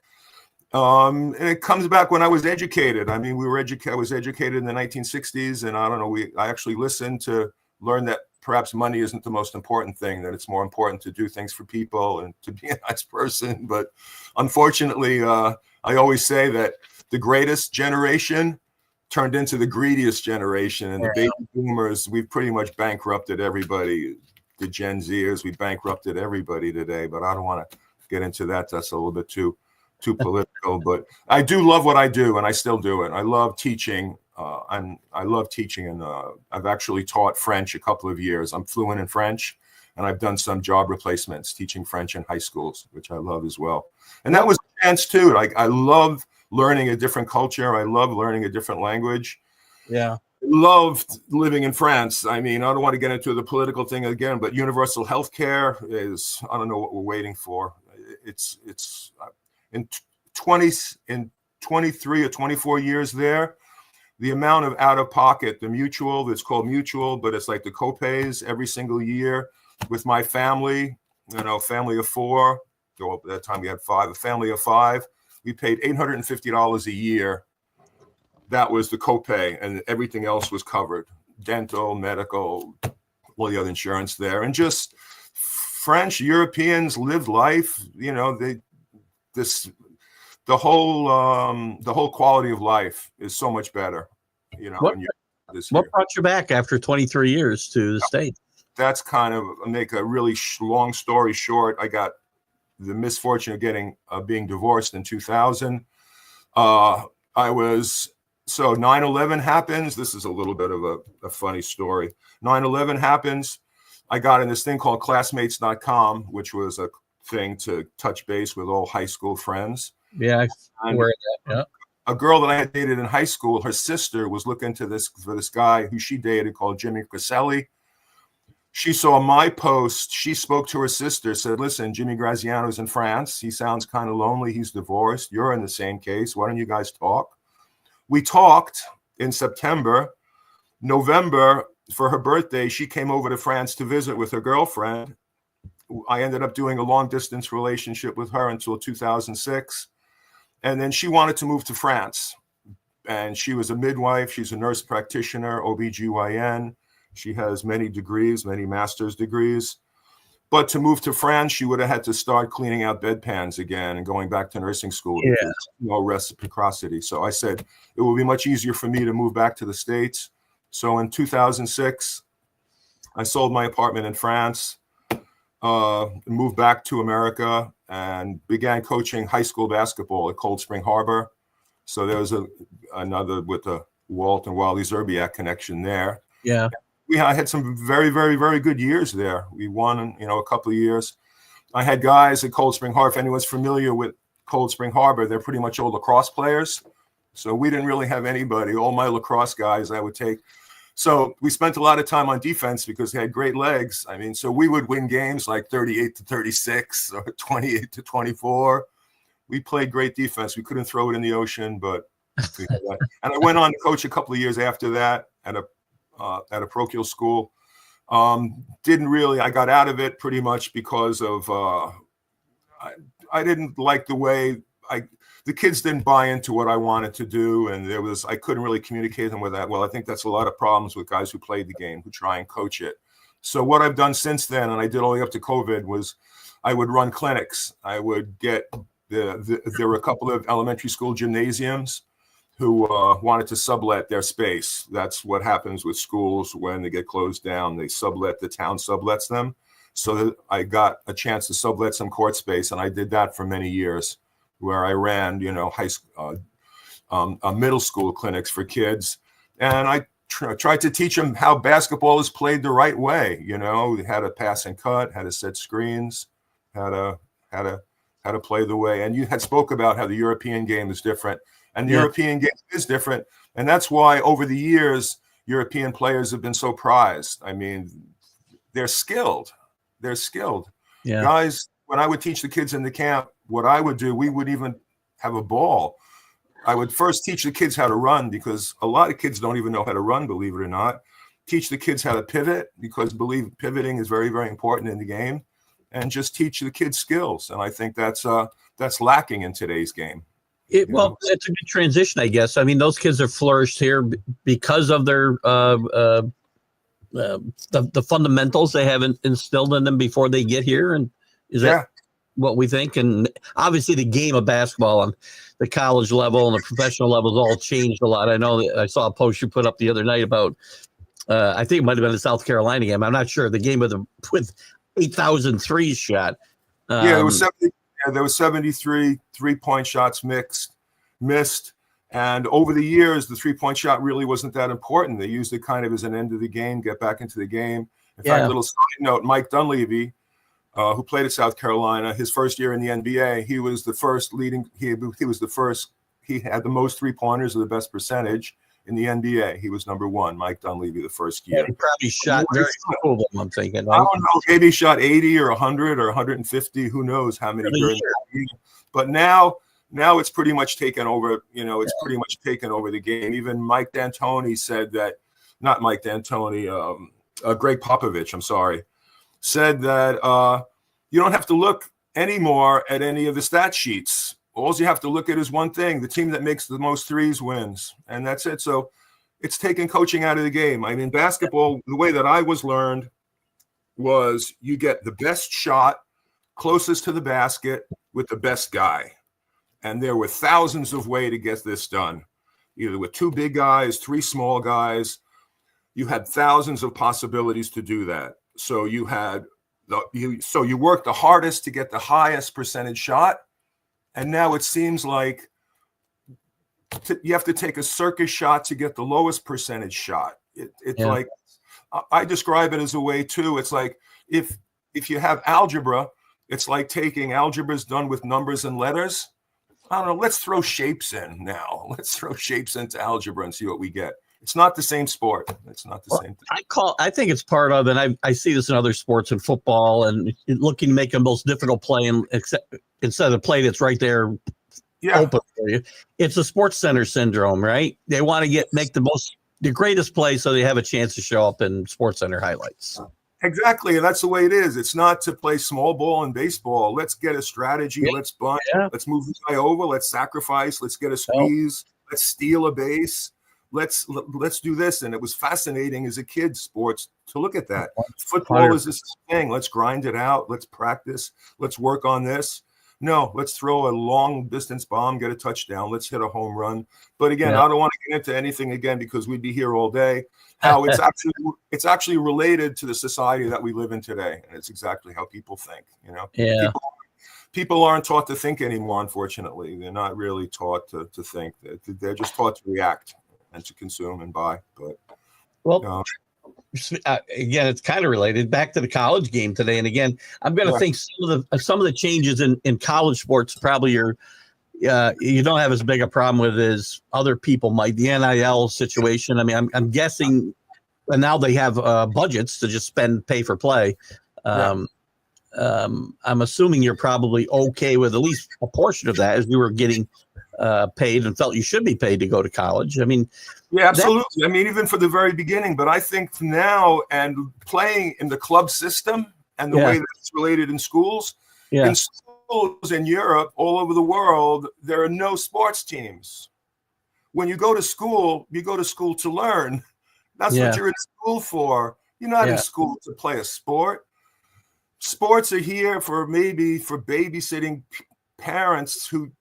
And it comes back when I was educated. I mean, I was educated in the 1960s, and I don't know, I actually listened to learn that perhaps money isn't the most important thing, that it's more important to do things for people and to be a nice person. But unfortunately, I always say that the greatest generation turned into the greediest generation, and the baby boomers, we've pretty much bankrupted everybody. The Gen Zers, we bankrupted everybody today, but I don't want to get into that. That's a little bit too political, but I do love what I do, and I still do it. I love teaching, and I've actually taught French a couple of years. I'm fluent in French, and I've done some job replacements teaching French in high schools, which I love as well. And that was a chance too. Like, I love learning a different culture. I love learning a different language. Yeah. Loved living in France. I mean, I don't want to get into the political thing again, but universal health care is, I don't know what we're waiting for. It's in 23 or 24 years there, the amount of out of pocket, the mutual, that's called mutual, but it's like the co-pays every single year with my family, family of 4. So at that time we had 5, a family of 5. We paid $850 a year. That was the copay, and everything else was covered. Dental, medical, all the other insurance there. And just French Europeans lived life, the whole quality of life is so much better, What brought you back after 23 years to the States? That's kind of make a really long story short. I got the misfortune of being divorced in 2000. So 9/11 happens. This is a little bit of a funny story. 9/11 happens. I got in this thing called classmates.com, which was a thing to touch base with all high school friends. Yeah, and a girl that I had dated in high school, her sister was looking for this guy who she dated called Jimmy Caselli. She saw my post. She spoke to her sister, said, "Listen, Jimmy Graziano's in France. He sounds kind of lonely. He's divorced. You're in the same case. Why don't you guys talk?" We talked in September. November, for her birthday, she came over to France to visit with her girlfriend. I ended up doing a long-distance relationship with her until 2006. And then she wanted to move to France. And she was a midwife. She's a nurse practitioner, OBGYN. She has many degrees, many master's degrees. But to move to France, she would have had to start cleaning out bedpans again and going back to nursing school. Yeah. Because no reciprocity. So I said, it will be much easier for me to move back to the States. So in 2006, I sold my apartment in France, moved back to America, and began coaching high school basketball at Cold Spring Harbor. So there was another with the Walt and Wally Zerbiak connection there. Yeah. I had some very, very, very good years there. We won, a couple of years. I had guys at Cold Spring Harbor. If anyone's familiar with Cold Spring Harbor, they're pretty much all lacrosse players. So we didn't really have anybody. All my lacrosse guys I would take. So we spent a lot of time on defense because they had great legs. I mean, so we would win games like 38-36 or 28-24. We played great defense. We couldn't throw it in the ocean, but we had that. And I went on to coach a couple of years after that at a parochial school. I got out of it pretty much because of I didn't like the way the kids didn't buy into what I wanted to do, and I couldn't really communicate them with that well. I think that's a lot of problems with guys who played the game, who try and coach it. So what I've done since then, and I did all the way up to COVID, was I would run clinics. I would get there were a couple of elementary school gymnasiums who wanted to sublet their space. That's what happens with schools when they get closed down. They sublet, the town sublets them. So that I got a chance to sublet some court space, and I did that for many years, where I ran, high school, middle school clinics for kids. And I tried to teach them how basketball is played the right way, how to pass and cut, how to set screens, how to play the way. And you had spoke about how the European game is different. And the European game is different. And that's why over the years, European players have been so prized. I mean, they're skilled. Yeah. Guys, when I would teach the kids in the camp, what I would do, we would even have a ball. I would first teach the kids how to run, because a lot of kids don't even know how to run, believe it or not. Teach the kids how to pivot, because pivoting is very, very important in the game. And just teach the kids skills. And I think that's lacking in today's game. Well, it's a good transition, I guess. I mean, those kids have flourished here because of their the fundamentals they haven't instilled in them before they get here. And is that what we think? And obviously the game of basketball on the college level and the professional level has all changed a lot. I know that I saw a post you put up the other night about, I think it might've been the South Carolina game. I'm not sure. The game with 8,000 threes shot. There was 73 3-point shots missed. And over the years, the 3-point shot really wasn't that important. They used it kind of as an end of the game, get back into the game. In fact, a little side note, Mike Dunleavy, who played at South Carolina, his first year in the NBA, he was the first he had the most 3-pointers of the best percentage in the NBA. He was number one, Mike Dunleavy, the first year. He probably shot very few of them, I'm thinking. I don't know, maybe he shot 80 or 100 or 150. Who knows how many during the game. But now it's pretty much taken over. It's pretty much taken over the game. Even Mike D'Antoni said that, not Mike D'Antoni, Greg Popovich, I'm sorry, said that you don't have to look anymore at any of the stat sheets. All you have to look at is one thing: the team that makes the most threes wins, and that's it. So it's taking coaching out of the game. I mean, basketball, the way that I was learned was you get the best shot closest to the basket with the best guy. And there were thousands of ways to get this done, either with 2 big guys, 3 small guys. You had thousands of possibilities to do that. So you worked the hardest to get the highest percentage shot. And now it seems like you have to take a circus shot to get the lowest percentage shot. It's Yeah. like, I describe it as a way too. It's like if you have algebra, it's like taking algebras done with numbers and letters. I don't know. Let's throw shapes in now. Let's throw shapes into algebra and see what we get. It's not the same sport. It's not the same thing. I think it's part of, and I see this in other sports and football, and looking to make a most difficult play, and instead of the play that's right there open for you. It's a sports center syndrome, right? They want to make the greatest play so they have a chance to show up in sports center highlights. Exactly, and that's the way it is. It's not to play small ball and baseball. Let's get a strategy. Yeah. Let's bunt. Yeah. Let's move the guy over. Let's sacrifice. Let's get a squeeze. Let's steal a base. Let's do this. And it was fascinating as a kid, sports, to look at that. Football is this thing. Let's grind it out. Let's practice. Let's work on this. No, let's throw a long distance bomb, get a touchdown. Let's hit a home run. But again, I don't want to get into anything again because we'd be here all day. How it's actually related to the society that we live in today. And it's exactly how people think, you know? Yeah. People aren't taught to think anymore, unfortunately. They're not really taught to think. They're just taught to react and to consume and buy. But again, it's kind of related back to the college game today. And again, I'm going to think some of the changes in college sports probably you don't have as big a problem with as other people might. The NIL situation. I mean, I'm guessing, and now they have budgets to just pay for play. I'm assuming you're probably okay with at least a portion of that, as you were getting paid and felt you should be paid to go to college. I mean, yeah, absolutely. I mean, even for the very beginning, but I think now, and playing in the club system and the way that it's related in schools, in schools in Europe, all over the world, there are no sports teams. When you go to school to learn. That's what you're in school for. You're not in school to play a sport. Sports are here for babysitting parents who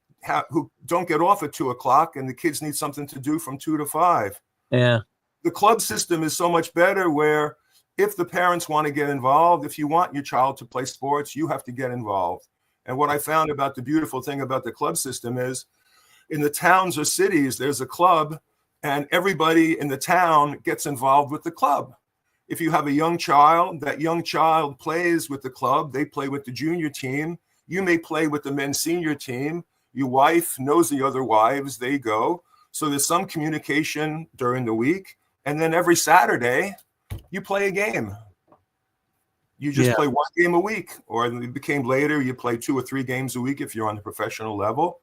don't get off at 2:00 and the kids need something to do from 2 to 5. Yeah. The club system is so much better where if the parents want to get involved, if you want your child to play sports, you have to get involved. And what I found about the beautiful thing about the club system is in the towns or cities, there's a club and everybody in the town gets involved with the club. If you have a young child, that young child plays with the club. They play with the junior team. You may play with the men's senior team. Your wife knows the other wives. They go. So there's some communication during the week. And then every Saturday, you play a game. You just play one game a week. Or it became later, you play 2 or 3 games a week if you're on the professional level.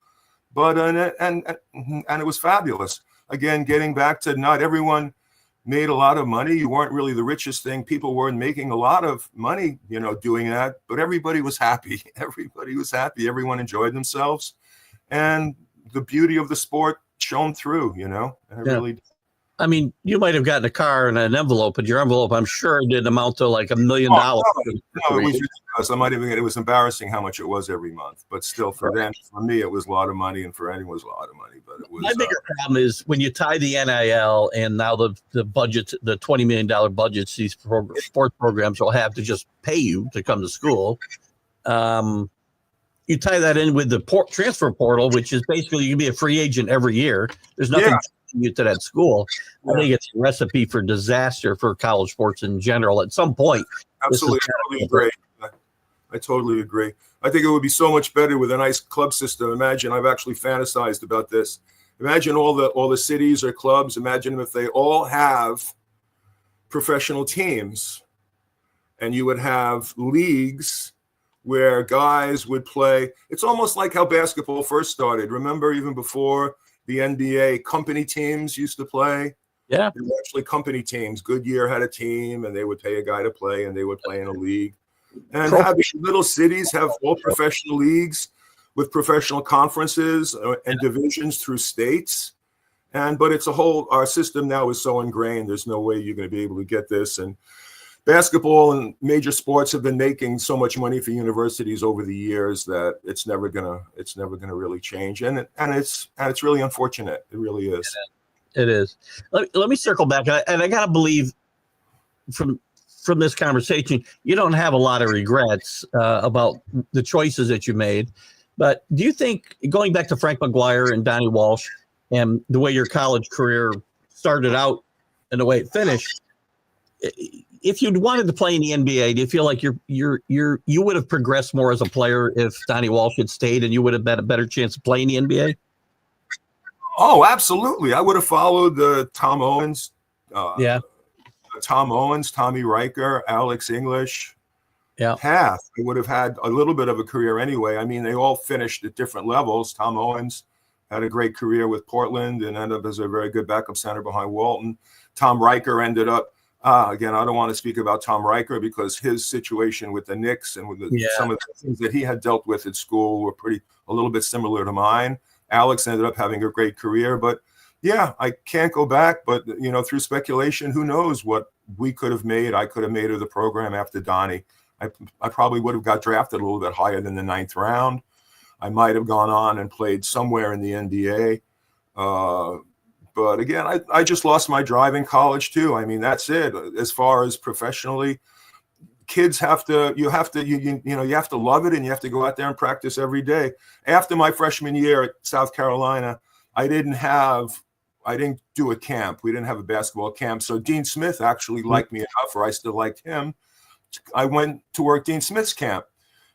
But and it was fabulous. Again, getting back to not everyone made a lot of money. You weren't really the richest thing. People weren't making a lot of money, doing that. But everybody was happy. Everybody was happy. Everyone enjoyed themselves. And the beauty of the sport shone through, and it really did. I mean, you might have gotten a car and an envelope, but your envelope, I'm sure, didn't amount to like $1 million. No, it was ridiculous. I might even it was embarrassing how much it was every month. But still, for me, it was a lot of money, and for anyone, it was a lot of money. But it was. My bigger problem is when you tie the NIL and now the budget, the $20 million budgets these sports programs will have to just pay you to come to school. You tie that in with the transfer portal, which is basically you can be a free agent every year. There's nothing you to that school. I think it's a recipe for disaster for college sports in general. At some point, absolutely, I totally agree. I think it would be so much better with a nice club system. Imagine, I've actually fantasized about this. Imagine all the cities or clubs. Imagine if they all have professional teams, and you would have leagues where guys would play. It's almost like how basketball first started. Remember, even before the NBA, company teams used to play. Yeah. They were actually company teams. Goodyear had a team, and they would pay a guy to play, and they would play in a league. And have little cities have all professional leagues with professional conferences and divisions through states. But it's our system now is so ingrained. There's no way you're going to be able to get this. And basketball and major sports have been making so much money for universities over the years that it's never gonna really change, and it's really unfortunate. It really is. It is. Let me circle back, and I gotta believe from this conversation, you don't have a lot of regrets about the choices that you made. But do you think, going back to Frank McGuire and Donnie Walsh, and the way your college career started out and the way it finished, if you'd wanted to play in the NBA, do you feel like you would have progressed more as a player if Donnie Walsh had stayed, and you would have had a better chance of playing the NBA? Oh, absolutely. I would have followed the Tom Owens, Tommy Riker, Alex English path. I would have had a little bit of a career anyway. I mean, they all finished at different levels. Tom Owens had a great career with Portland and ended up as a very good backup center behind Walton. Tom Riker ended up, again, I don't want to speak about Tom Riker because his situation with the Knicks and with some of the things that he had dealt with at school were a little bit similar to mine. Alex ended up having a great career, but yeah, I can't go back. But, through speculation, who knows what we could have made, I could have made of the program after Donnie. I probably would have got drafted a little bit higher than the 9th round. I might have gone on and played somewhere in the NBA. But again, I just lost my drive in college too. I mean, that's it. As far as professionally, kids you have to love it, and you have to go out there and practice every day. After my freshman year at South Carolina, I didn't do a camp. We didn't have a basketball camp. So Dean Smith actually liked me enough, or I still liked him. I went to work Dean Smith's camp,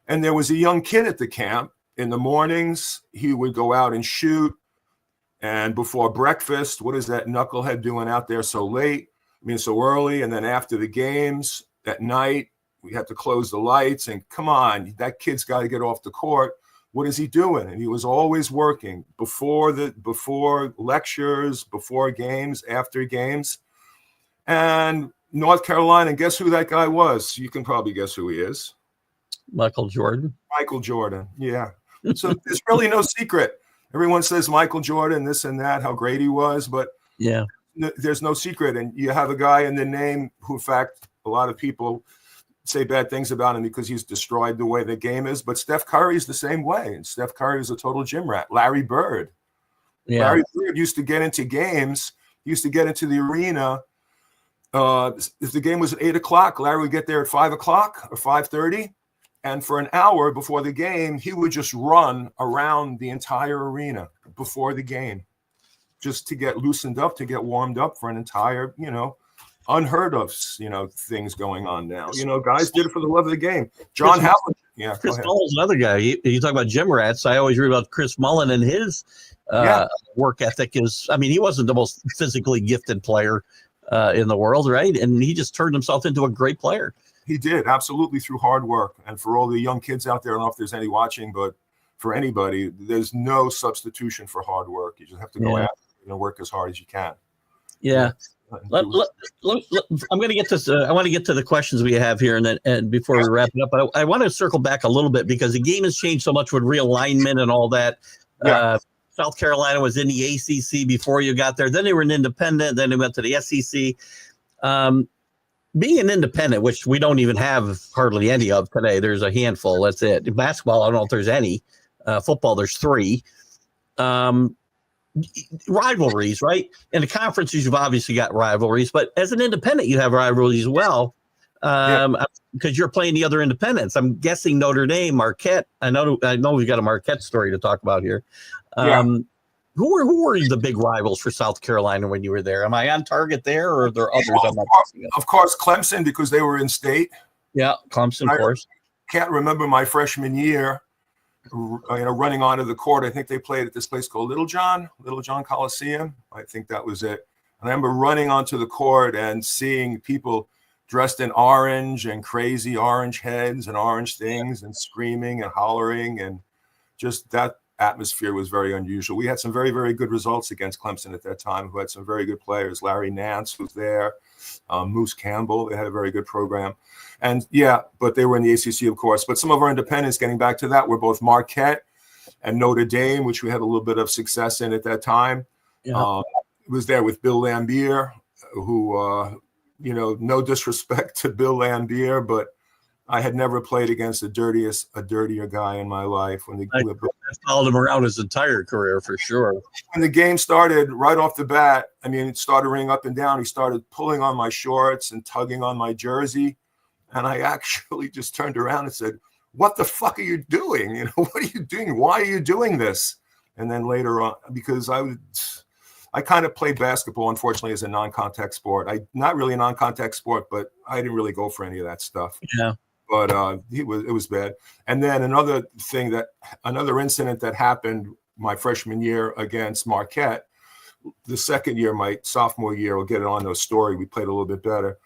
and there was a young kid at the camp. In the mornings, he would go out and shoot. And before breakfast, what is that knucklehead doing out there so late? So early. And then after the games at night, we had to close the lights. And come on, that kid's got to get off the court. What is he doing? And he was always working before lectures, before games, after games. And North Carolina, guess who that guy was? You can probably guess who he is. Michael Jordan. Yeah. So there's really no secret. Everyone says Michael Jordan, this and that, how great he was, but there's no secret. And you have a guy in the name who, in fact, a lot of people say bad things about him because he's destroyed the way the game is. But Steph Curry's the same way. And Steph Curry is a total gym rat. Larry Bird. Yeah. Larry Bird used to get into games. He used to get into the arena. If the game was at 8 o'clock, Larry would get there at 5 o'clock or 5:30. And for an hour before the game, he would just run around the entire arena before the game, just to get loosened up, to get warmed up for an entire, unheard of, things going on now. Guys did it for the love of the game. John Howard. Yeah. Chris Mullen's another guy. You talk about gym rats. I always read about Chris Mullen and his work ethic he wasn't the most physically gifted player in the world, right? And he just turned himself into a great player. He did, absolutely, through hard work. And for all the young kids out there, I don't know if there's any watching, but for anybody, there's no substitution for hard work. You just have to go out and work as hard as you can. Yeah. I'm going to get this. I want to get to the questions we have here, and before we wrap it up, I want to circle back a little bit because the game has changed so much with realignment and all that. Yeah. South Carolina was in the ACC before you got there. Then they were an independent. Then they went to the SEC. Being an independent, which we don't even have hardly any of today, there's a handful. That's it. Basketball, I don't know if there's any. Football, there's 3. Rivalries, right? In the conferences, you've obviously got rivalries, but as an independent, you have rivalries as well because you're playing the other independents. I'm guessing Notre Dame, Marquette. I know we've got a Marquette story to talk about here. Who were the big rivals for South Carolina when you were there? Am I on target there, or are there others? Of course, Clemson, because they were in state. Yeah, Clemson, of course. Can't remember my freshman year, running onto the court. I think they played at this place called Little John Coliseum. I think that was it. And I remember running onto the court and seeing people dressed in orange and crazy orange heads and orange things and screaming and hollering, and just that atmosphere was very unusual. We had some very, very good results against Clemson at that time, who had some very good players. Larry Nance was there, Moose Campbell. They had a very good program. And but they were in the ACC, of course. But some of our independents, getting back to that, were both Marquette and Notre Dame, which we had a little bit of success in at that time. Was there with Bill Lambier, who, no disrespect to Bill Lambier, but I had never played against a dirtier guy in my life. I followed him around his entire career for sure. When the game started, right off the bat, it started ringing up and down. He started pulling on my shorts and tugging on my jersey. And I actually just turned around and said, "What the fuck are you doing? What are you doing? Why are you doing this?" And then later on, because I kind of played basketball, unfortunately, as a non-contact sport. Not really a non-contact sport, but I didn't really go for any of that stuff. Yeah. But it was bad. And then another incident that happened my freshman year against Marquette, the second year, my sophomore year, we'll get it on those story. We played a little bit better.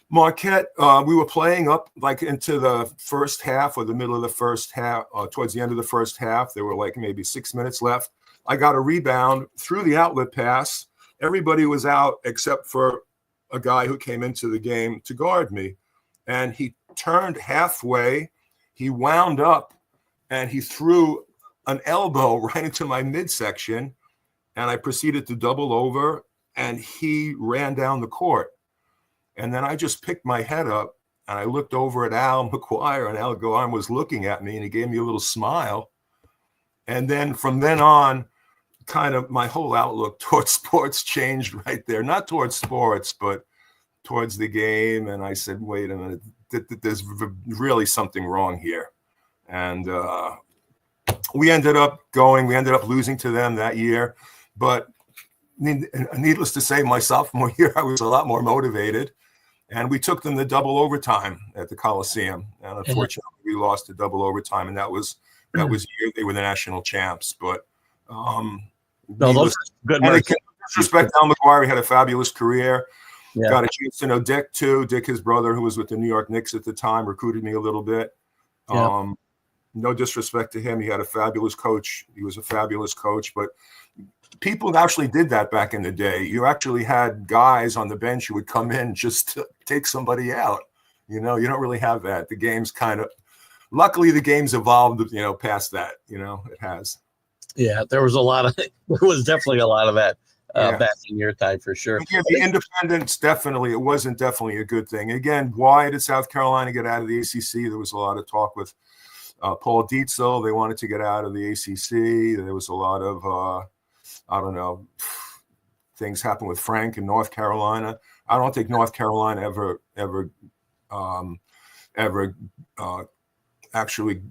Marquette, we were playing up like into the first half or the middle of the first half, towards the end of the first half. There were like maybe 6 minutes left. I got a rebound through the outlet pass. Everybody was out except for a guy who came into the game to guard me. And he turned halfway, he wound up, and he threw an elbow right into my midsection. And I proceeded to double over, and he ran down the court. And then I just picked my head up, and I looked over at Al McGuire, and Al McGuire was looking at me, and he gave me a little smile. And then from then on, kind of my whole outlook towards sports changed right there. Not towards sports, but towards the game. And I said, wait a minute, there's really something wrong here. And we ended up losing to them that year. But needless to say, my sophomore year, I was a lot more motivated. And we took them to double overtime at the Coliseum. And unfortunately, we lost to double overtime. And that was the year they were the national champs. But those good. Disrespect Al McGuire, he had a fabulous career. Yeah. Got a chance to know Dick too. Dick, his brother, who was with the New York Knicks at the time, recruited me a little bit. Yeah. No disrespect to him. He had a fabulous coach. He was a fabulous coach. But people actually did that back in the day. You actually had guys on the bench who would come in just to take somebody out. You know, you don't really have that. The game's luckily the game's evolved, past that. It has. Yeah, there was definitely a lot of that back in your time for sure. Yeah, the independence, it wasn't definitely a good thing. Again, why did South Carolina get out of the ACC? There was a lot of talk with Paul Dietzel. They wanted to get out of the ACC. There was a lot of, things happened with Frank in North Carolina. I don't think North Carolina ever actually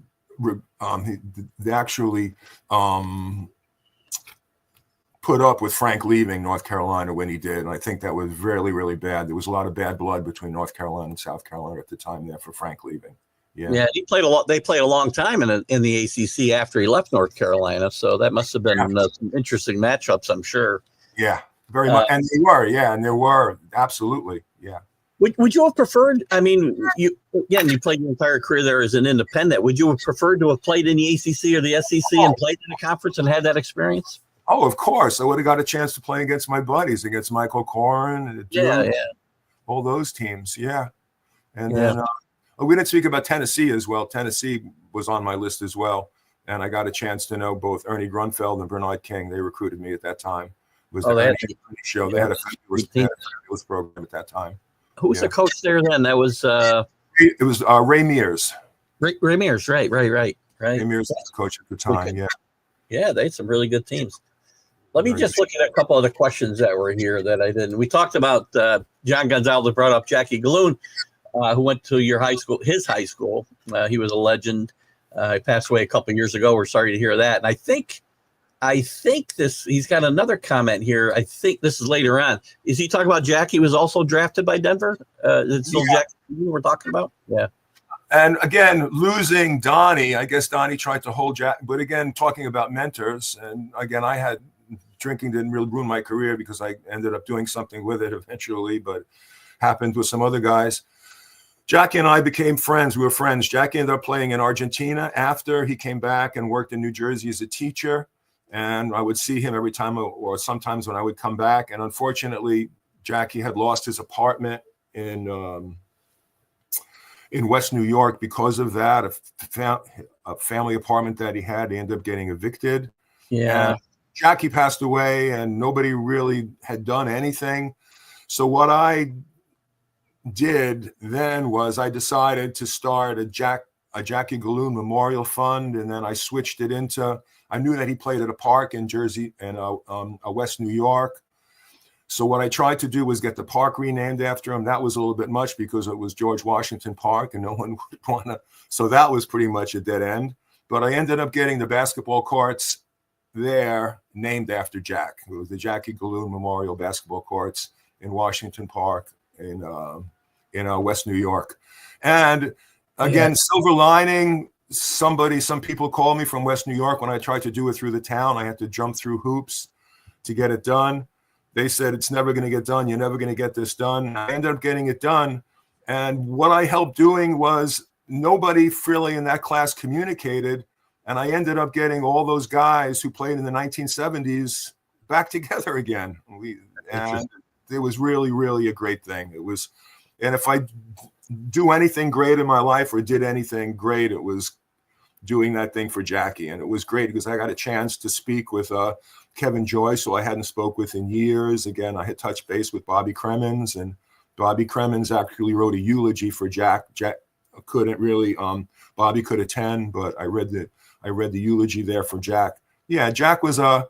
put up with Frank leaving North Carolina when he did. And I think that was really, really bad. There was a lot of bad blood between North Carolina and South Carolina at the time there for Frank leaving. Yeah, he played a lot. They played a long time in the ACC after he left North Carolina. So that must have been some interesting matchups, I'm sure. Yeah, very much. And they were, there were. Absolutely, yeah. Would you have preferred, you played your entire career there as an independent. Would you have preferred to have played in the ACC or the SEC and played in a conference and had that experience? Oh, of course. I would have got a chance to play against my buddies, against Michael Corrin, all those teams, yeah. And then we didn't speak about Tennessee as well. Tennessee was on my list as well. And I got a chance to know both Ernie Grunfeld and Bernard King. They recruited me at that time. It was the Ernie show. They had a fabulous program at that time. Who was the coach there then? That was it was Ray Mears. Ray Mears, right. Ray Mears was the coach at the time. Yeah, they had some really good teams. Let me just look at a couple of the questions that were here that I didn't. We talked about John Gonzalez brought up Jackie Galloon, who went to his high school. He was a legend. He passed away a couple of years ago. We're sorry to hear that. And I think he's got another comment here. I think this is later on. Is he talking about Jackie was also drafted by Denver? It's still Jackie we're talking about? Yeah. And again, losing Donnie, I guess Donnie tried to hold Jack. But again, talking about mentors, and again, drinking didn't really ruin my career because I ended up doing something with it eventually, but happened with some other guys. Jackie and I became friends. We were friends. Jackie ended up playing in Argentina after he came back and worked in New Jersey as a teacher. And I would see him every time or sometimes when I would come back. And unfortunately, Jackie had lost his apartment in West New York because of that. A family apartment that he had, he ended up getting evicted. Yeah. And Jackie passed away and nobody really had done anything. So what I did then was I decided to start a Jackie Galloon Memorial Fund, and then I switched it into. I knew that he played at a park in Jersey and West New York. So what I tried to do was get the park renamed after him. That was a little bit much because it was George Washington Park, and no one would want to. So that was pretty much a dead end. But I ended up getting the basketball courts there named after Jack. It was the Jackie Galoon Memorial Basketball Courts in Washington Park in West New York. And again, silver lining, some people called me from West New York when I tried to do it through the town. I had to jump through hoops to get it done. They said, it's never going to get done. You're never going to get this done. I ended up getting it done. And what I helped doing was nobody really in that class communicated. And I ended up getting all those guys who played in the 1970s back together again. And it was really, really a great thing. It was, and if I do anything great in my life or did anything great, it was doing that thing for Jackie. And it was great because I got a chance to speak with Kevin Joyce, who I hadn't spoke with in years. Again, I had touched base with Bobby Cremins, and Bobby Cremins actually wrote a eulogy for Jack. Jack couldn't really, Bobby could attend, but I read the eulogy there for Jack. Yeah, Jack was a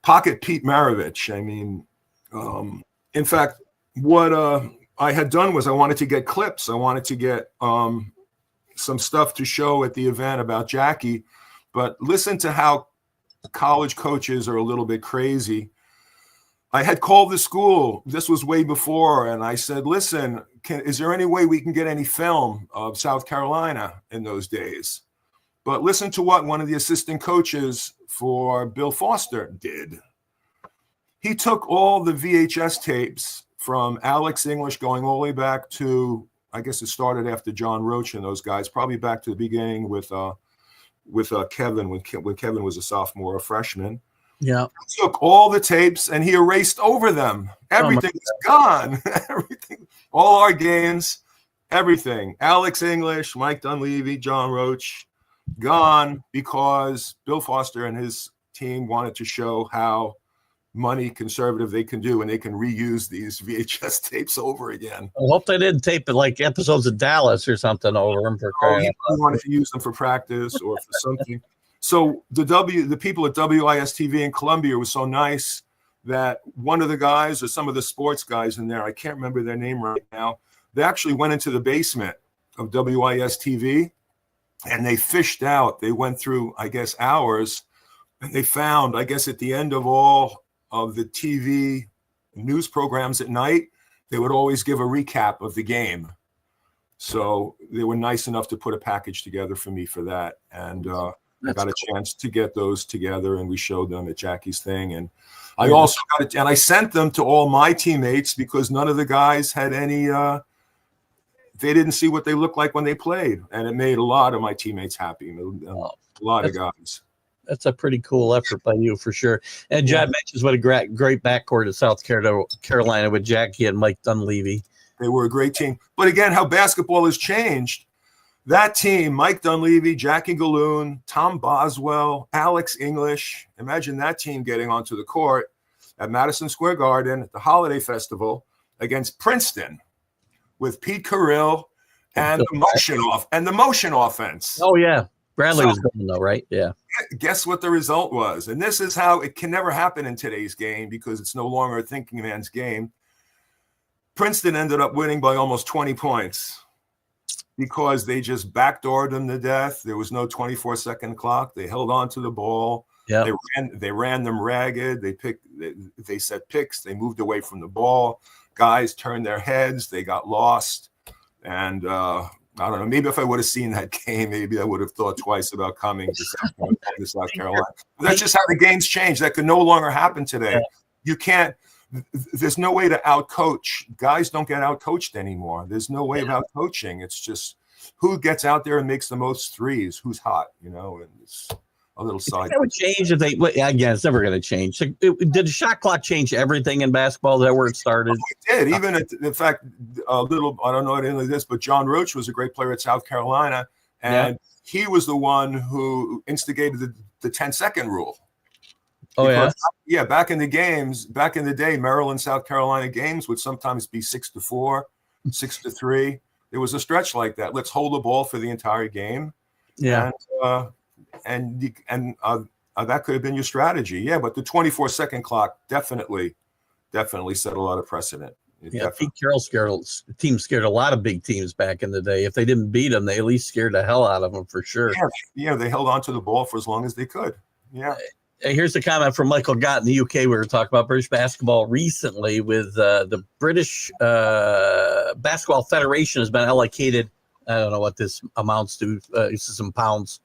pocket Pete Maravich. I mean, in fact, what I had done was I wanted to get clips. I wanted to get some stuff to show at the event about Jackie, but listen to how college coaches are a little bit crazy. I had called the school. This was way before. And I said, listen, is there any way we can get any film of South Carolina in those days? But listen to what one of the assistant coaches for Bill Foster did. He took all the VHS tapes from Alex English going all the way back to, I guess it started after John Roach and those guys, probably back to the beginning with Kevin, when Kevin was a sophomore or freshman. Yeah. He took all the tapes and he erased over them. Everything is gone. Everything, all our games, everything. Alex English, Mike Dunleavy, John Roach, gone because Bill Foster and his team wanted to show how money conservative they can do, and they can reuse these VHS tapes over again. I hope they didn't tape it like episodes of Dallas or something over them for crying out loud. He wanted to use them for practice or for something. So the people at WIS-TV in Columbia was so nice that one of the guys or some of the sports guys in there, I can't remember their name right now, they actually went into the basement of WIS-TV and they fished out. They went through, I guess, hours, and they found, I guess, at the end of all of the TV news programs at night, they would always give a recap of the game. So they were nice enough to put a package together for me for that. And I got a chance to get those together, and we showed them at Jackie's thing. And I also got it, and I sent them to all my teammates because none of the guys had any, they didn't see what they looked like when they played. And it made a lot of my teammates happy. A lot of guys. That's a pretty cool effort by you for sure. And John mentions what a great backcourt at South Carolina with Jackie and Mike Dunleavy. They were a great team. But again, how basketball has changed. That team, Mike Dunleavy, Jackie Galoon, Tom Boswell, Alex English. Imagine that team getting onto the court at Madison Square Garden at the Holiday Festival against Princeton with Pete Carrill and the motion offense. Oh, yeah. Bradley was going though, right? Yeah. Guess what the result was? And this is how it can never happen in today's game because it's no longer a thinking man's game. Princeton ended up winning by almost 20 points because they just backdoored them to death. There was no 24-second clock. They held on to the ball. Yeah. They ran them ragged. They set picks. They moved away from the ball. Guys turned their heads. They got lost. And I don't know. Maybe if I would have seen that game, maybe I would have thought twice about coming to South Carolina. But that's just how the game's changed. That could no longer happen today. You can't. There's no way to outcoach. Guys don't get outcoached anymore. There's no way of outcoaching. It's just who gets out there and makes the most threes, who's hot, and it's a little side. That would change if they. Again, it's never going to change. Did the shot clock change everything in basketball? Is that where it started? It did. Even in fact, I don't know anything like this, but John Roach was a great player at South Carolina, and he was the one who instigated the 10-second rule. Because, back in the day, Maryland, South Carolina games would sometimes be 6-4, 6-3. There was a stretch like that. Let's hold the ball for the entire game. Yeah. And that could have been your strategy. Yeah, but the 24-second clock definitely set a lot of precedent. Pete Carroll's team scared a lot of big teams back in the day. If they didn't beat them, they at least scared the hell out of them for sure. Yeah, they held on to the ball for as long as they could. Yeah. Here's a comment from Michael Gott in the UK. We were talking about British basketball recently with the British Basketball Federation has been allocated. I don't know what this amounts to. This is in pounds.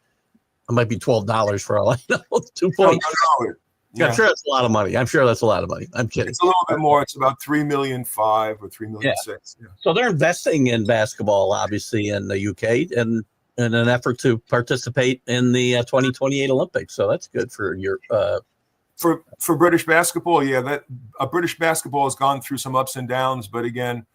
It might be $12 for all I know. 2 points. Yeah. I'm sure that's a lot of money. I'm kidding. It's a little bit more. It's about $3.5 million or $3.6 million. Yeah. So they're investing in basketball, obviously, in the UK, and in an effort to participate in the 2028 Olympics. So that's good for your for British basketball. Yeah, that British basketball has gone through some ups and downs, but again,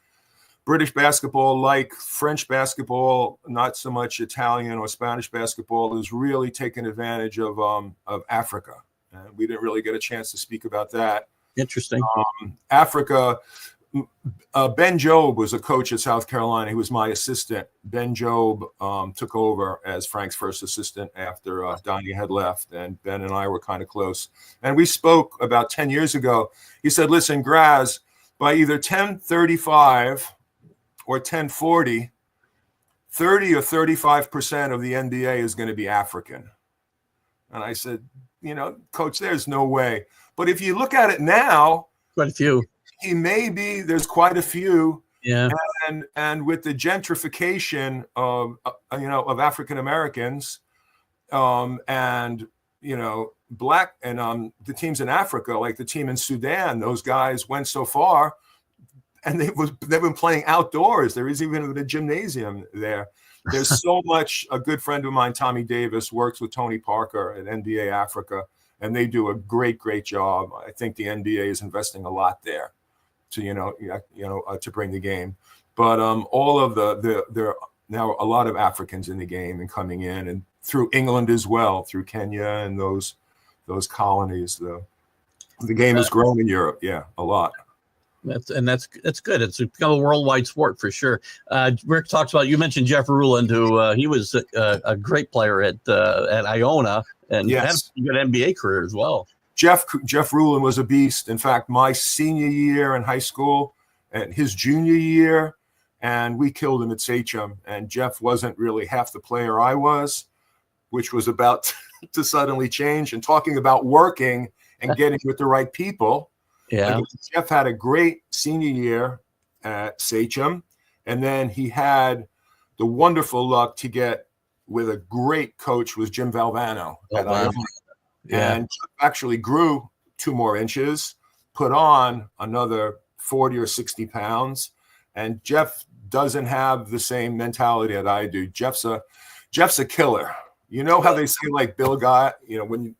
British basketball, like French basketball, not so much Italian or Spanish basketball, is really taking advantage of Africa. And we didn't really get a chance to speak about that. Interesting. Africa. Ben Jobe was a coach at South Carolina. He was my assistant. Ben Jobe took over as Frank's first assistant after Donnie had left, and Ben and I were kind of close. And we spoke about 10 years ago. He said, listen, Graz, by either 10:35 or 10:40, 30 or 35% of the NBA is going to be African. And I said, Coach, there's no way. But if you look at it now, quite a few. There's quite a few. Yeah. And with the gentrification of African Americans, and black and the teams in Africa, like the team in Sudan, those guys went so far, and they've been playing outdoors. There is even a gymnasium there. There's so much. A good friend of mine, Tommy Davis, works with Tony Parker at NBA Africa, and they do a great job. I think the NBA is investing a lot there to to bring the game. But all of there are now a lot of Africans in the game and coming in, and through England as well, through Kenya and those colonies. The game has grown in Europe, a lot. That's good. It's become a worldwide sport for sure. Rick talks about, you mentioned Jeff Ruland, who he was a great player at Iona, and had a good NBA career as well. Jeff Ruland was a beast. In fact, my senior year in high school and his junior year, and we killed him at Sachem. And Jeff wasn't really half the player I was, which was about to suddenly change. And talking about working and getting with the right people. Yeah, Jeff had a great senior year at Sachem, and then he had the wonderful luck to get with a great coach, was Jim Valvano. And Jeff actually grew 2 more inches, put on another 40 or 60 pounds, and Jeff doesn't have the same mentality that I do. Jeff's a killer. You know how they say, like Bill Guy, when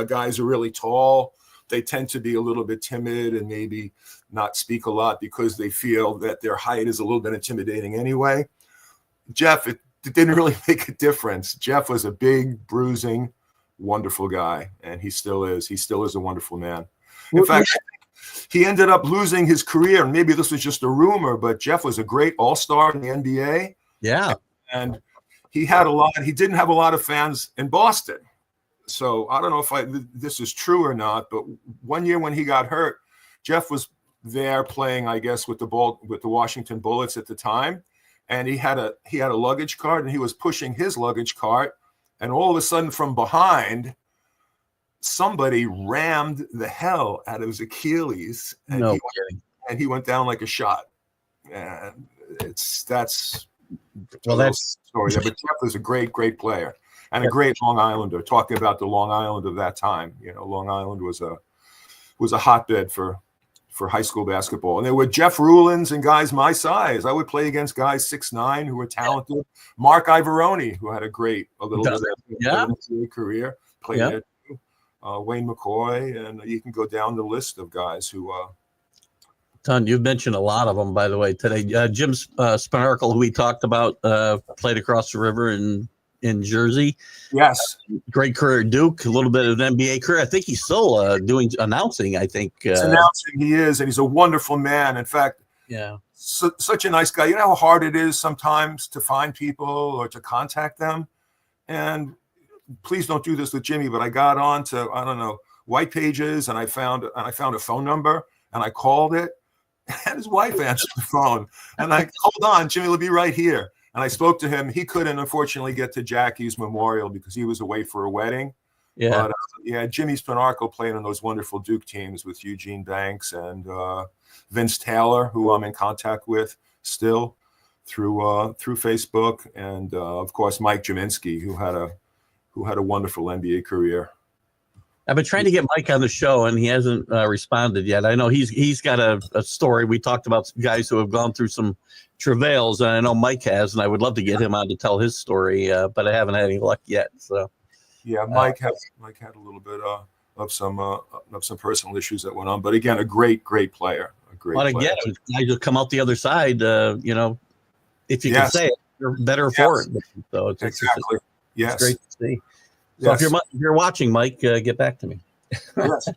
guys are really tall, they tend to be a little bit timid and maybe not speak a lot because they feel that their height is a little bit intimidating anyway. Jeff, it didn't really make a difference. Jeff was a big, bruising, wonderful guy, and he still is. He still is a wonderful man. In fact, he ended up losing his career, and maybe this was just a rumor, but Jeff was a great all-star in the NBA. Yeah. And he didn't have a lot of fans in Boston. So I don't know if this is true or not, but one year when he got hurt, Jeff was there playing, I guess, with the Washington Bullets at the time, and he had a luggage cart, and he was pushing his luggage cart, and all of a sudden from behind, somebody rammed the hell out of his Achilles, and he went down like a shot. And that's story there. But Jeff was a great player. And a great Long Islander. Talking about the Long Island of that time, Long Island was a hotbed for high school basketball. And there were Jeff Rulands and guys my size. I would play against guys 6'9" who were talented. Mark Ivoroni, who had a little bit of career, played there too. Wayne McCoy, and you can go down the list of guys who. Ton, you've mentioned a lot of them, by the way, today. Jim Spanarkel, who we talked about, played across the river in Jersey. Yes. Great career at Duke, a little bit of an NBA career. I think he's still doing announcing, I think. He's announcing, he is, and he's a wonderful man. In fact, such a nice guy. You know how hard it is sometimes to find people or to contact them? And please don't do this with Jimmy, but I got on to, White Pages, and I found a phone number, and I called it, and his wife answered the phone. And I, hold on, Jimmy will be right here. And I spoke to him. He couldn't, unfortunately, get to Jackie's memorial because he was away for a wedding. Yeah. But Jimmy Spinarco played on those wonderful Duke teams with Eugene Banks and Vince Taylor, who I'm in contact with still through Facebook, and of course Mike Jaminski, who had a wonderful NBA career. I've been trying to get Mike on the show, and he hasn't responded yet. I know he's got a story. We talked about some guys who have gone through some travails, and I know Mike has, and I would love to get him on to tell his story, but I haven't had any luck yet. So, yeah, Mike had a little bit of some personal issues that went on, but again, a great player. Again, guys will come out the other side. If you can say it, you're better for it. So it's exactly. It's great to see. So if you're watching, Mike, get back to me. Yes.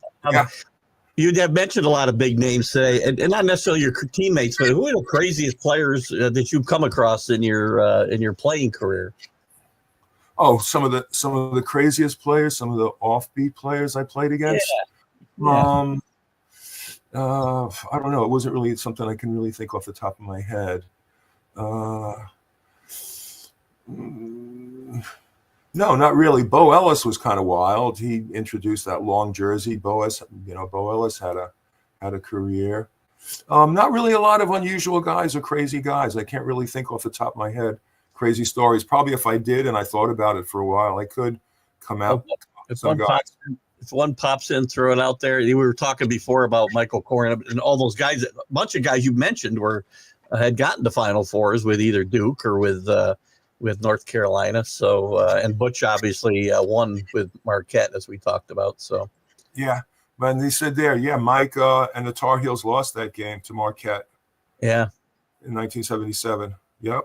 You have mentioned a lot of big names today, and not necessarily your teammates, but who are the craziest players that you've come across in your playing career? Oh, some of the craziest players, some of the offbeat players I played against. Yeah. I don't know. It wasn't really something I can really think off the top of my head. No, not really. Bo Ellis was kind of wild. He introduced that long jersey. Bo Ellis had a career. Not really a lot of unusual guys or crazy guys. I can't really think off the top of my head crazy stories. Probably if I did and I thought about it for a while, I could come out. If one pops in, throw it out there. We were talking before about Michael Koren and all those guys. A bunch of guys you mentioned had gotten to Final Fours with either Duke or with North Carolina. So and Butch obviously won with Marquette, as we talked about. So yeah, but they said Mike and the Tar Heels lost that game to Marquette. Yeah, in 1977. Yep.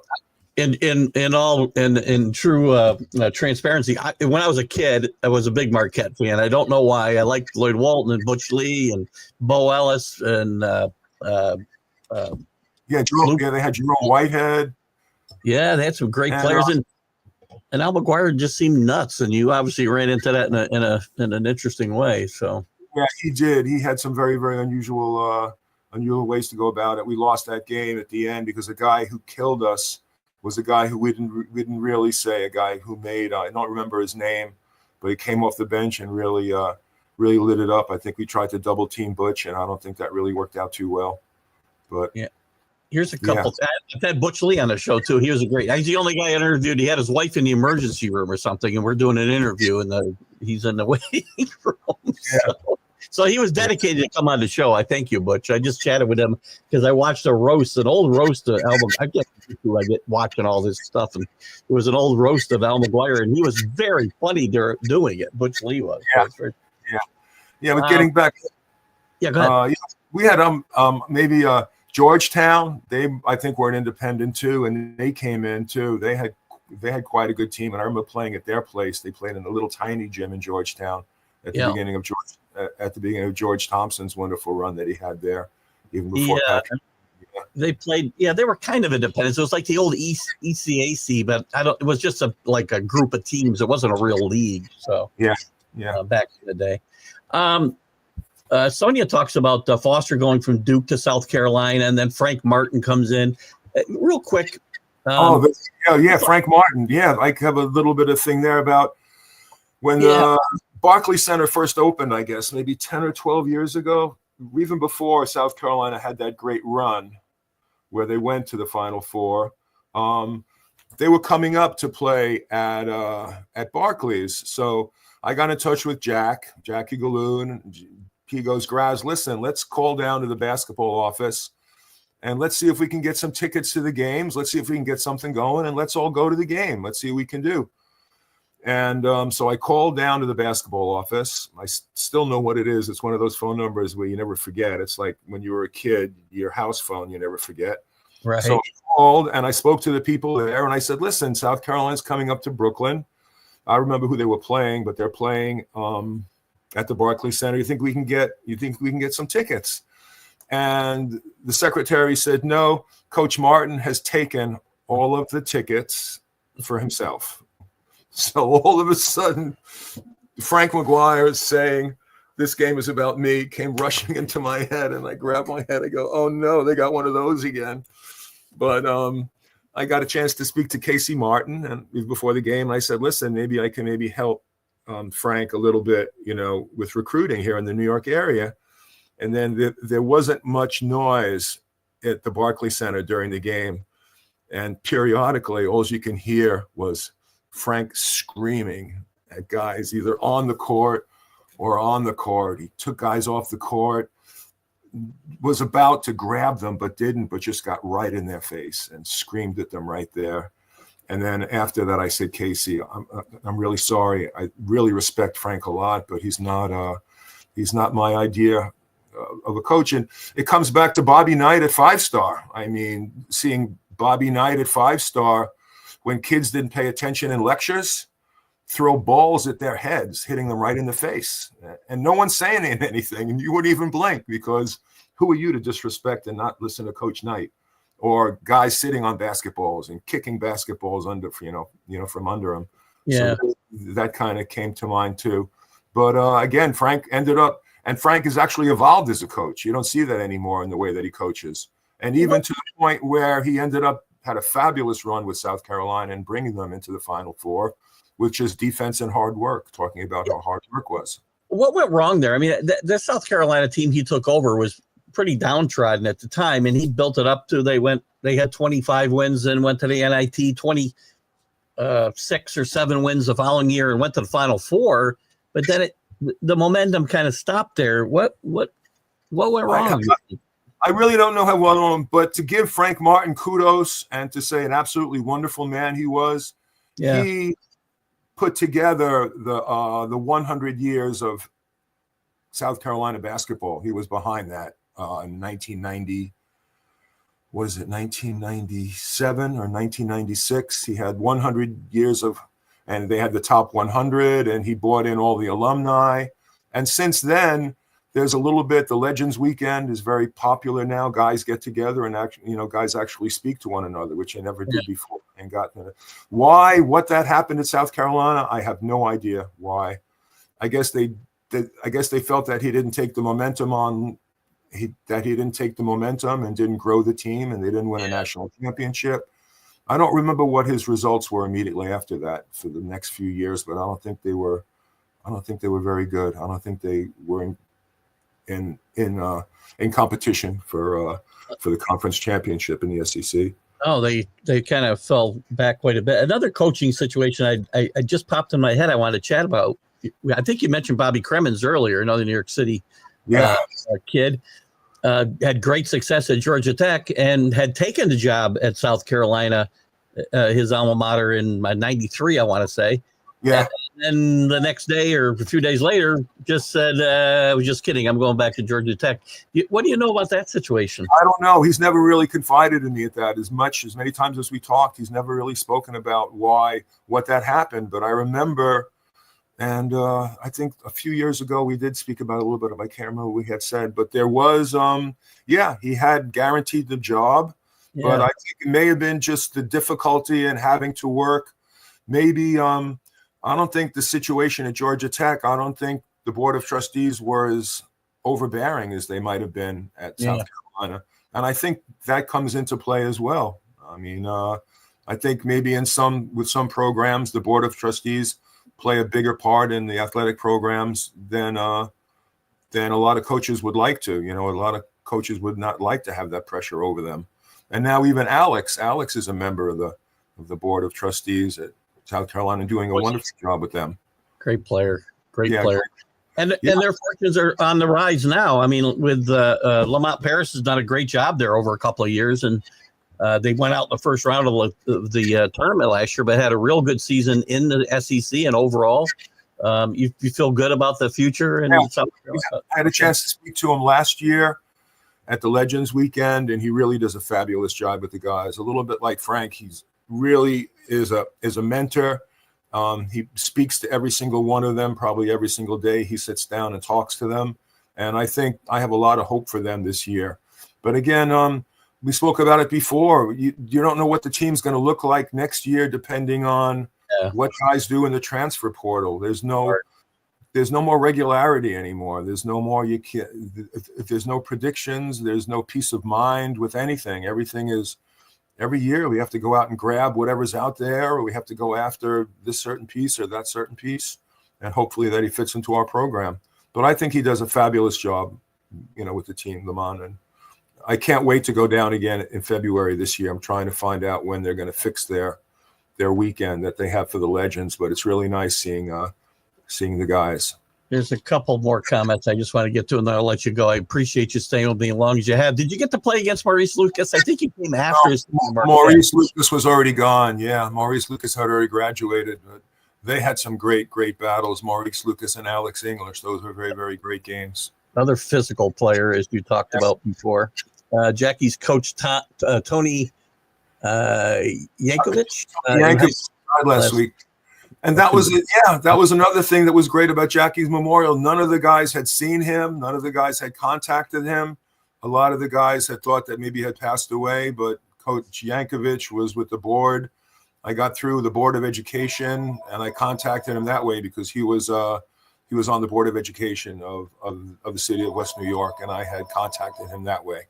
In true transparency, when I was a kid, I was a big Marquette fan. I don't know why. I liked Lloyd Walton and Butch Lee and Bo Ellis and they had Jerome Whitehead. Yeah, they had some great players, and Al McGuire just seemed nuts. And you obviously ran into that in an interesting way. So yeah, he did. He had some very, very unusual ways to go about it. We lost that game at the end because the guy who killed us was a guy who we didn't really say. A guy who made I don't remember his name, but he came off the bench and really lit it up. I think we tried to double team Butch, and I don't think that really worked out too well. But yeah. Here's a couple. I've had Butch Lee on the show too. He was he's the only guy I interviewed. He had his wife in the emergency room or something, and we're doing an interview, and he's in the waiting room. Yeah. So he was dedicated to come on the show. I thank you, Butch. I just chatted with him because I watched an old roast of Al. I get watching all this stuff, and it was an old roast of Al McGuire, and he was very funny doing it. Butch Lee was. Yeah. But getting back. Yeah, go ahead. We had maybe Georgetown. They I think were an independent too, and they came in too. They had quite a good team, and I remember playing at their place. They played in a little tiny gym in Georgetown at the beginning of George Thompson's wonderful run that he had there, even before Patrick. They played. Yeah, they were kind of independent. It was like the old ECAC, but it was just a group of teams. It wasn't a real league. So back in the day. Sonia talks about Foster going from Duke to South Carolina, and then Frank Martin comes in. Real quick. Frank Martin. Yeah, I have a little bit of thing there about when the Barclays Center first opened, I guess, maybe 10 or 12 years ago, even before South Carolina had that great run where they went to the Final Four. They were coming up to play at Barclays. So I got in touch with Jackie Galoon. He goes, Graz, listen, let's call down to the basketball office and let's see if we can get some tickets to the games. Let's see if we can get something going, and let's all go to the game. Let's see what we can do. And so I called down to the basketball office. I still know what it is. It's one of those phone numbers where you never forget. It's like when you were a kid, your house phone, you never forget. Right. So I called and I spoke to the people there, and I said, listen, South Carolina's coming up to Brooklyn. I remember who they were playing, but they're playing at the Barclays Center. You think we can get some tickets? And the secretary said, no, Coach Martin has taken all of the tickets for himself. So all of a sudden, Frank McGuire saying, this game is about me, came rushing into my head, and I grabbed my head. I go, oh no, they got one of those again. But I got a chance to speak to Casey Martin and before the game. And I said, listen, maybe I can help Frank a little bit, with recruiting here in the New York area. And then there wasn't much noise at the Barclays Center during the game. And periodically, all you can hear was Frank screaming at guys either on the court or on the court. He took guys off the court, was about to grab them, but didn't, but just got right in their face and screamed at them right there. And then after that, I said, Casey, I'm really sorry. I really respect Frank a lot, but he's not my idea of a coach. And it comes back to Bobby Knight at 5-star. I mean, seeing Bobby Knight at 5-star when kids didn't pay attention in lectures, throw balls at their heads, hitting them right in the face. And no one's saying anything, and you wouldn't even blink, because who are you to disrespect and not listen to Coach Knight? Or guys sitting on basketballs and kicking basketballs under, from under them. Yeah. So that kind of came to mind too. But again, Frank has actually evolved as a coach. You don't see that anymore in the way that he coaches. And even to the point where he had a fabulous run with South Carolina and bringing them into the Final Four, with just defense and hard work, talking about how hard work was. What went wrong there? I mean, the South Carolina team he took over was pretty downtrodden at the time, and he built it up to they had 25 wins and went to the NIT, 26 or 7 wins the following year and went to the Final Four. But then the momentum kind of stopped there. What went wrong? I really don't know how well, but to give Frank Martin kudos and to say an absolutely wonderful man he was, he put together the 100 years of South Carolina basketball. He was behind that in 1990. Was it 1997 or 1996? He had 100 years and they had the top 100, and he brought in all the alumni. And since then, there's a little bit, the Legends Weekend is very popular now. Guys get together and guys actually speak to one another, which they never did before. And what that happened in South Carolina, I have no idea why. I guess they felt that he didn't take the momentum and didn't grow the team, and they didn't win a national championship. I don't remember what his results were immediately after that for the next few years, but I don't think they were very good. I don't think they were in competition for the conference championship in the SEC. Oh, they kind of fell back quite a bit. Another coaching situation I just popped in my head I wanted to chat about. I think you mentioned Bobby Cremins earlier, another New York City kid. Had great success at Georgia Tech and had taken the job at South Carolina, his alma mater, in 93, I want to say. Yeah. And then the next day or a few days later, just said, I was just kidding. I'm going back to Georgia Tech. What do you know about that situation? I don't know. He's never really confided in me at that as many times as we talked. He's never really spoken about what that happened. But I remember, and I think a few years ago we did speak about it a little bit. I can't remember what we had said, but there was, he had guaranteed the job. Yeah. But I think it may have been just the difficulty in having to work. Maybe, I don't think the situation at Georgia Tech, I don't think the Board of Trustees were as overbearing as they might have been at South Carolina. And I think that comes into play as well. I mean, I think maybe with some programs, the Board of Trustees play a bigger part in the athletic programs than a lot of coaches would like to. A lot of coaches would not like to have that pressure over them. And now even Alex is a member of the Board of Trustees at South Carolina, doing a wonderful job with them. Great player. And their fortunes are on the rise now. I mean, with Lamont Paris has done a great job there over a couple of years, and they went out in the first round of the tournament last year, but had a real good season in the SEC and overall. You feel good about the future in South Carolina? I had a chance to speak to him last year at the Legends Weekend, and he really does a fabulous job with the guys. A little bit like Frank, he's really is a mentor. He speaks to every single one of them, probably every single day. He sits down and talks to them. And I think I have a lot of hope for them this year. But again, we spoke about it before. You don't know what the team's going to look like next year, depending on what guys do in the transfer portal. There's no more regularity anymore. There's no more, there's no predictions. There's no peace of mind with anything. Everything is, every year we have to go out and grab whatever's out there, or we have to go after this certain piece or that certain piece. and hopefully that he fits into our program. But I think he does a fabulous job, with the team, Lamont. And I can't wait to go down again in February this year. I'm trying to find out when they're going to fix their weekend that they have for the Legends. But it's really nice seeing the guys. There's a couple more comments I just want to get to, and then I'll let you go. I appreciate you staying with me as long as you have. Did you get to play against Maurice Lucas? I think he came after his team. Maurice Lucas was already gone. Yeah, Maurice Lucas had already graduated. But they had some great battles, Maurice Lucas and Alex English. Those were very, very great games. Another physical player, as you talked about before. Jackie's coach, Tony Yankovic. Yankovic died last week. And that was it. Yeah, that was another thing that was great about Jackie's memorial. None of the guys had seen him. None of the guys had contacted him. A lot of the guys had thought that maybe he had passed away, but Coach Yankovic was with the board. I got through the Board of Education, and I contacted him that way because he was on the Board of Education of the city of West New York, and I had contacted him that way.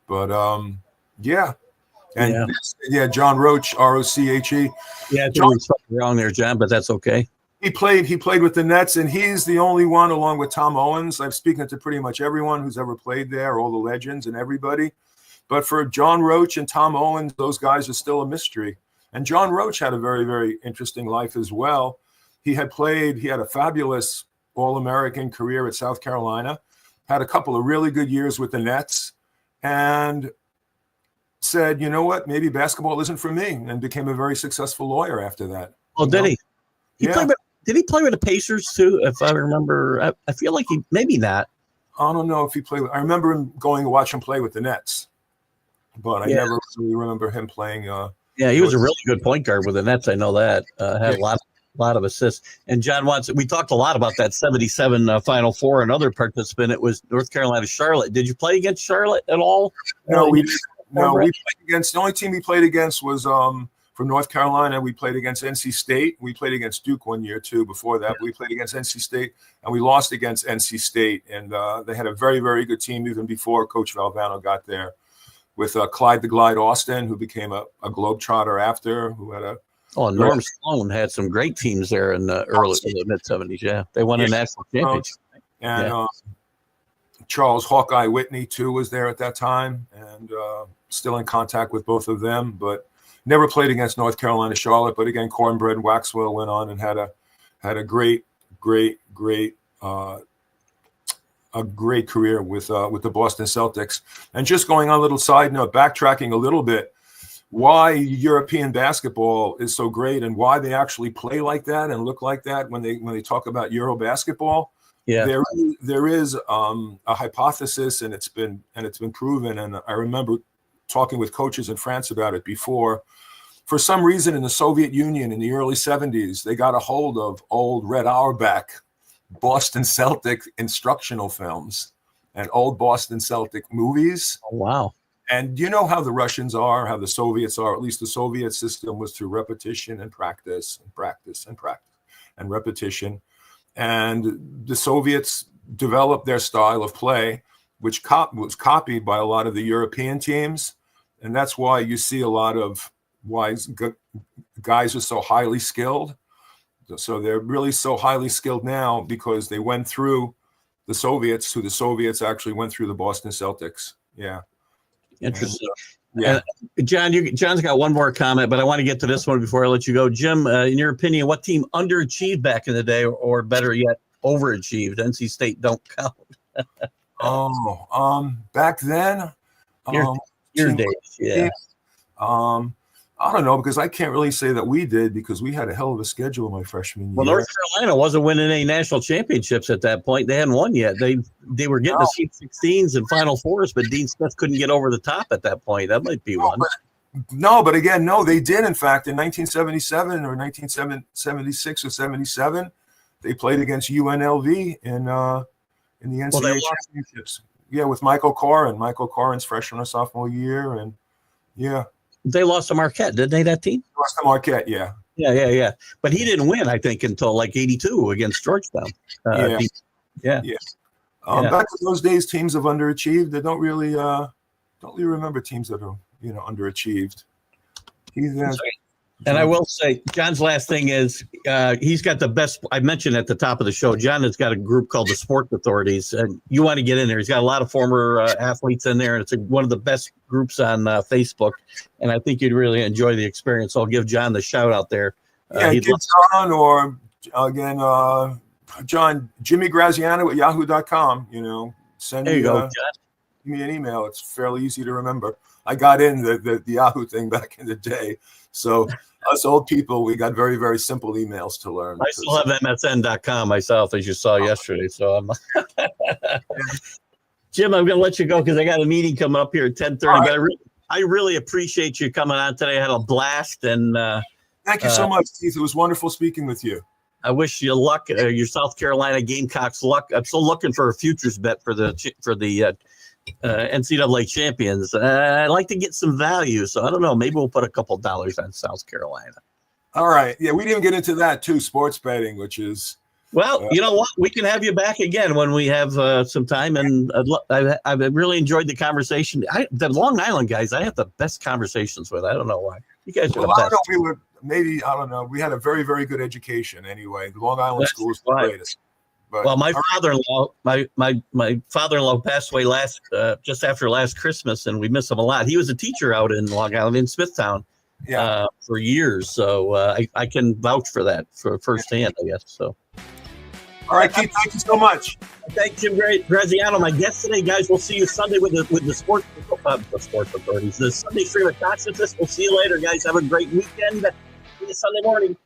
But yeah. And John Roche, R-O-C-H-E. Yeah, John, wrong there, John, but that's okay. He played with the Nets, and he's the only one, along with Tom Owens. I've spoken to pretty much everyone who's ever played there, all the legends and everybody. But for John Roche and Tom Owens, those guys are still a mystery. And John Roche had a very, very interesting life as well. He had a fabulous All-American career at South Carolina, had a couple of really good years with the Nets, and said, you know what, maybe basketball isn't for me, and became a very successul lawyer after that. Oh, did he? Did he play with the Pacers too? If I remember, I feel like maybe not. I don't know if he played. I remember him going to watch him play with the Nets, but I never really remember him playing. He was a really good point guard with the Nets. I know that. Had a lot of assists. And John we talked a lot about that 77 Final Four. Another participant, it was North Carolina Charlotte. Did you play against Charlotte at all? No, we played against, the only team we played against was from North Carolina. We played against NC State. We played against Duke one year too. Before that, we played against NC State, and we lost against NC State. And they had a very, very good team even before Coach Valvano got there, with Clyde the Glide Austin, who became a Globetrotter after, who had Norm Sloan had some great teams there in the mid-'70s. Yeah, they won a national championship. And Charles Hawkeye Whitney too was there at that time, and still in contact with both of them, but never played against North Carolina Charlotte. But again, Cornbread Waxwell went on and had a great career with the Boston Celtics. And just going on a little side note, backtracking a little bit, why European basketball is so great and why they actually play like that and look like that when they talk about Euro basketball. Yeah, there is a hypothesis, and it's been proven. And I remember talking with coaches in France about it before. For some reason, in the Soviet Union in the early 70s, they got a hold of old Red Auerbach Boston Celtic instructional films and old Boston Celtic movies. Oh, wow. And you know how the Russians are, how the Soviets are. At least the Soviet system was through repetition and practice and practice and practice and repetition. And the Soviets developed their style of play, which was copied by a lot of the European teams. And that's why you see a lot of why guys are so highly skilled. So they're really so highly skilled now because they went through the Soviets, who the Soviets actually went through the Boston Celtics. Yeah. Interesting. John's got one more comment, but I want to get to this one before I let you go. Jim, in your opinion, what team underachieved back in the day, or better yet, overachieved? NC State don't count. Back then, your days, yeah. I don't know, because I can't really say that we did, because we had a hell of a schedule my freshman year. Well, North Carolina wasn't winning any national championships at that point. They hadn't won yet. They were getting the Sweet 16s and Final Fours, but Dean Smith couldn't get over the top at that point. That might be one. But again, they did. In fact, in 1977 or 1976 or 77, they played against UNLV in the NCAA championships. Yeah, with Michael Corrin. Michael Corrin's freshman or sophomore year, and yeah. They lost to Marquette, didn't they, that team? Lost to Marquette, yeah. Yeah. But he didn't win, I think, until like 82 against Georgetown. Yeah. Back in those days, teams have underachieved. They don't really remember teams that are, underachieved. And I will say, John's last thing is he's got the best. I mentioned at the top of the show, John has got a group called the Sports Authorities, and you want to get in there. He's got a lot of former athletes in there, and it's one of the best groups on Facebook. And I think you'd really enjoy the experience. So I'll give John the shout out there. Give John or again, John, Jimmy Graziano at yahoo.com. Send there you go, John. Give me an email. It's fairly easy to remember. I got in the Yahoo thing back in the day. So us old people, we got very, very simple emails to learn. I still have MSN.com myself, as you saw yesterday. So I'm Jim, I'm going to let you go because I got a meeting coming up here at 10:30. Right. But I really appreciate you coming on today. I had a blast. And thank you so much, Keith. It was wonderful speaking with you. I wish you luck, your South Carolina Gamecocks luck. I'm still looking for a futures bet for the NCAA champions. I'd like to get some value, so I don't know. Maybe we'll put a couple dollars on South Carolina. All right. Yeah, we didn't get into that too, sports betting, which is you know what? We can have you back again when we have some time. And I've really enjoyed the conversation. The Long Island guys, I have the best conversations with. I don't know why. You guys are the best. I don't know. We had a very, very good education anyway. The Long Island school is the greatest. But, well, my father-in-law passed away just after last Christmas, and we miss him a lot. He was a teacher out in Long Island, in Smithtown, for years. So I can vouch for that for firsthand, I guess. So, all right, Keith, thank you so much. Thank you, Graziano, my guest today, guys. We'll see you Sunday with the sports authorities. The Sunday stream of consciousness. We'll see you later, guys. Have a great weekend. See you Sunday morning.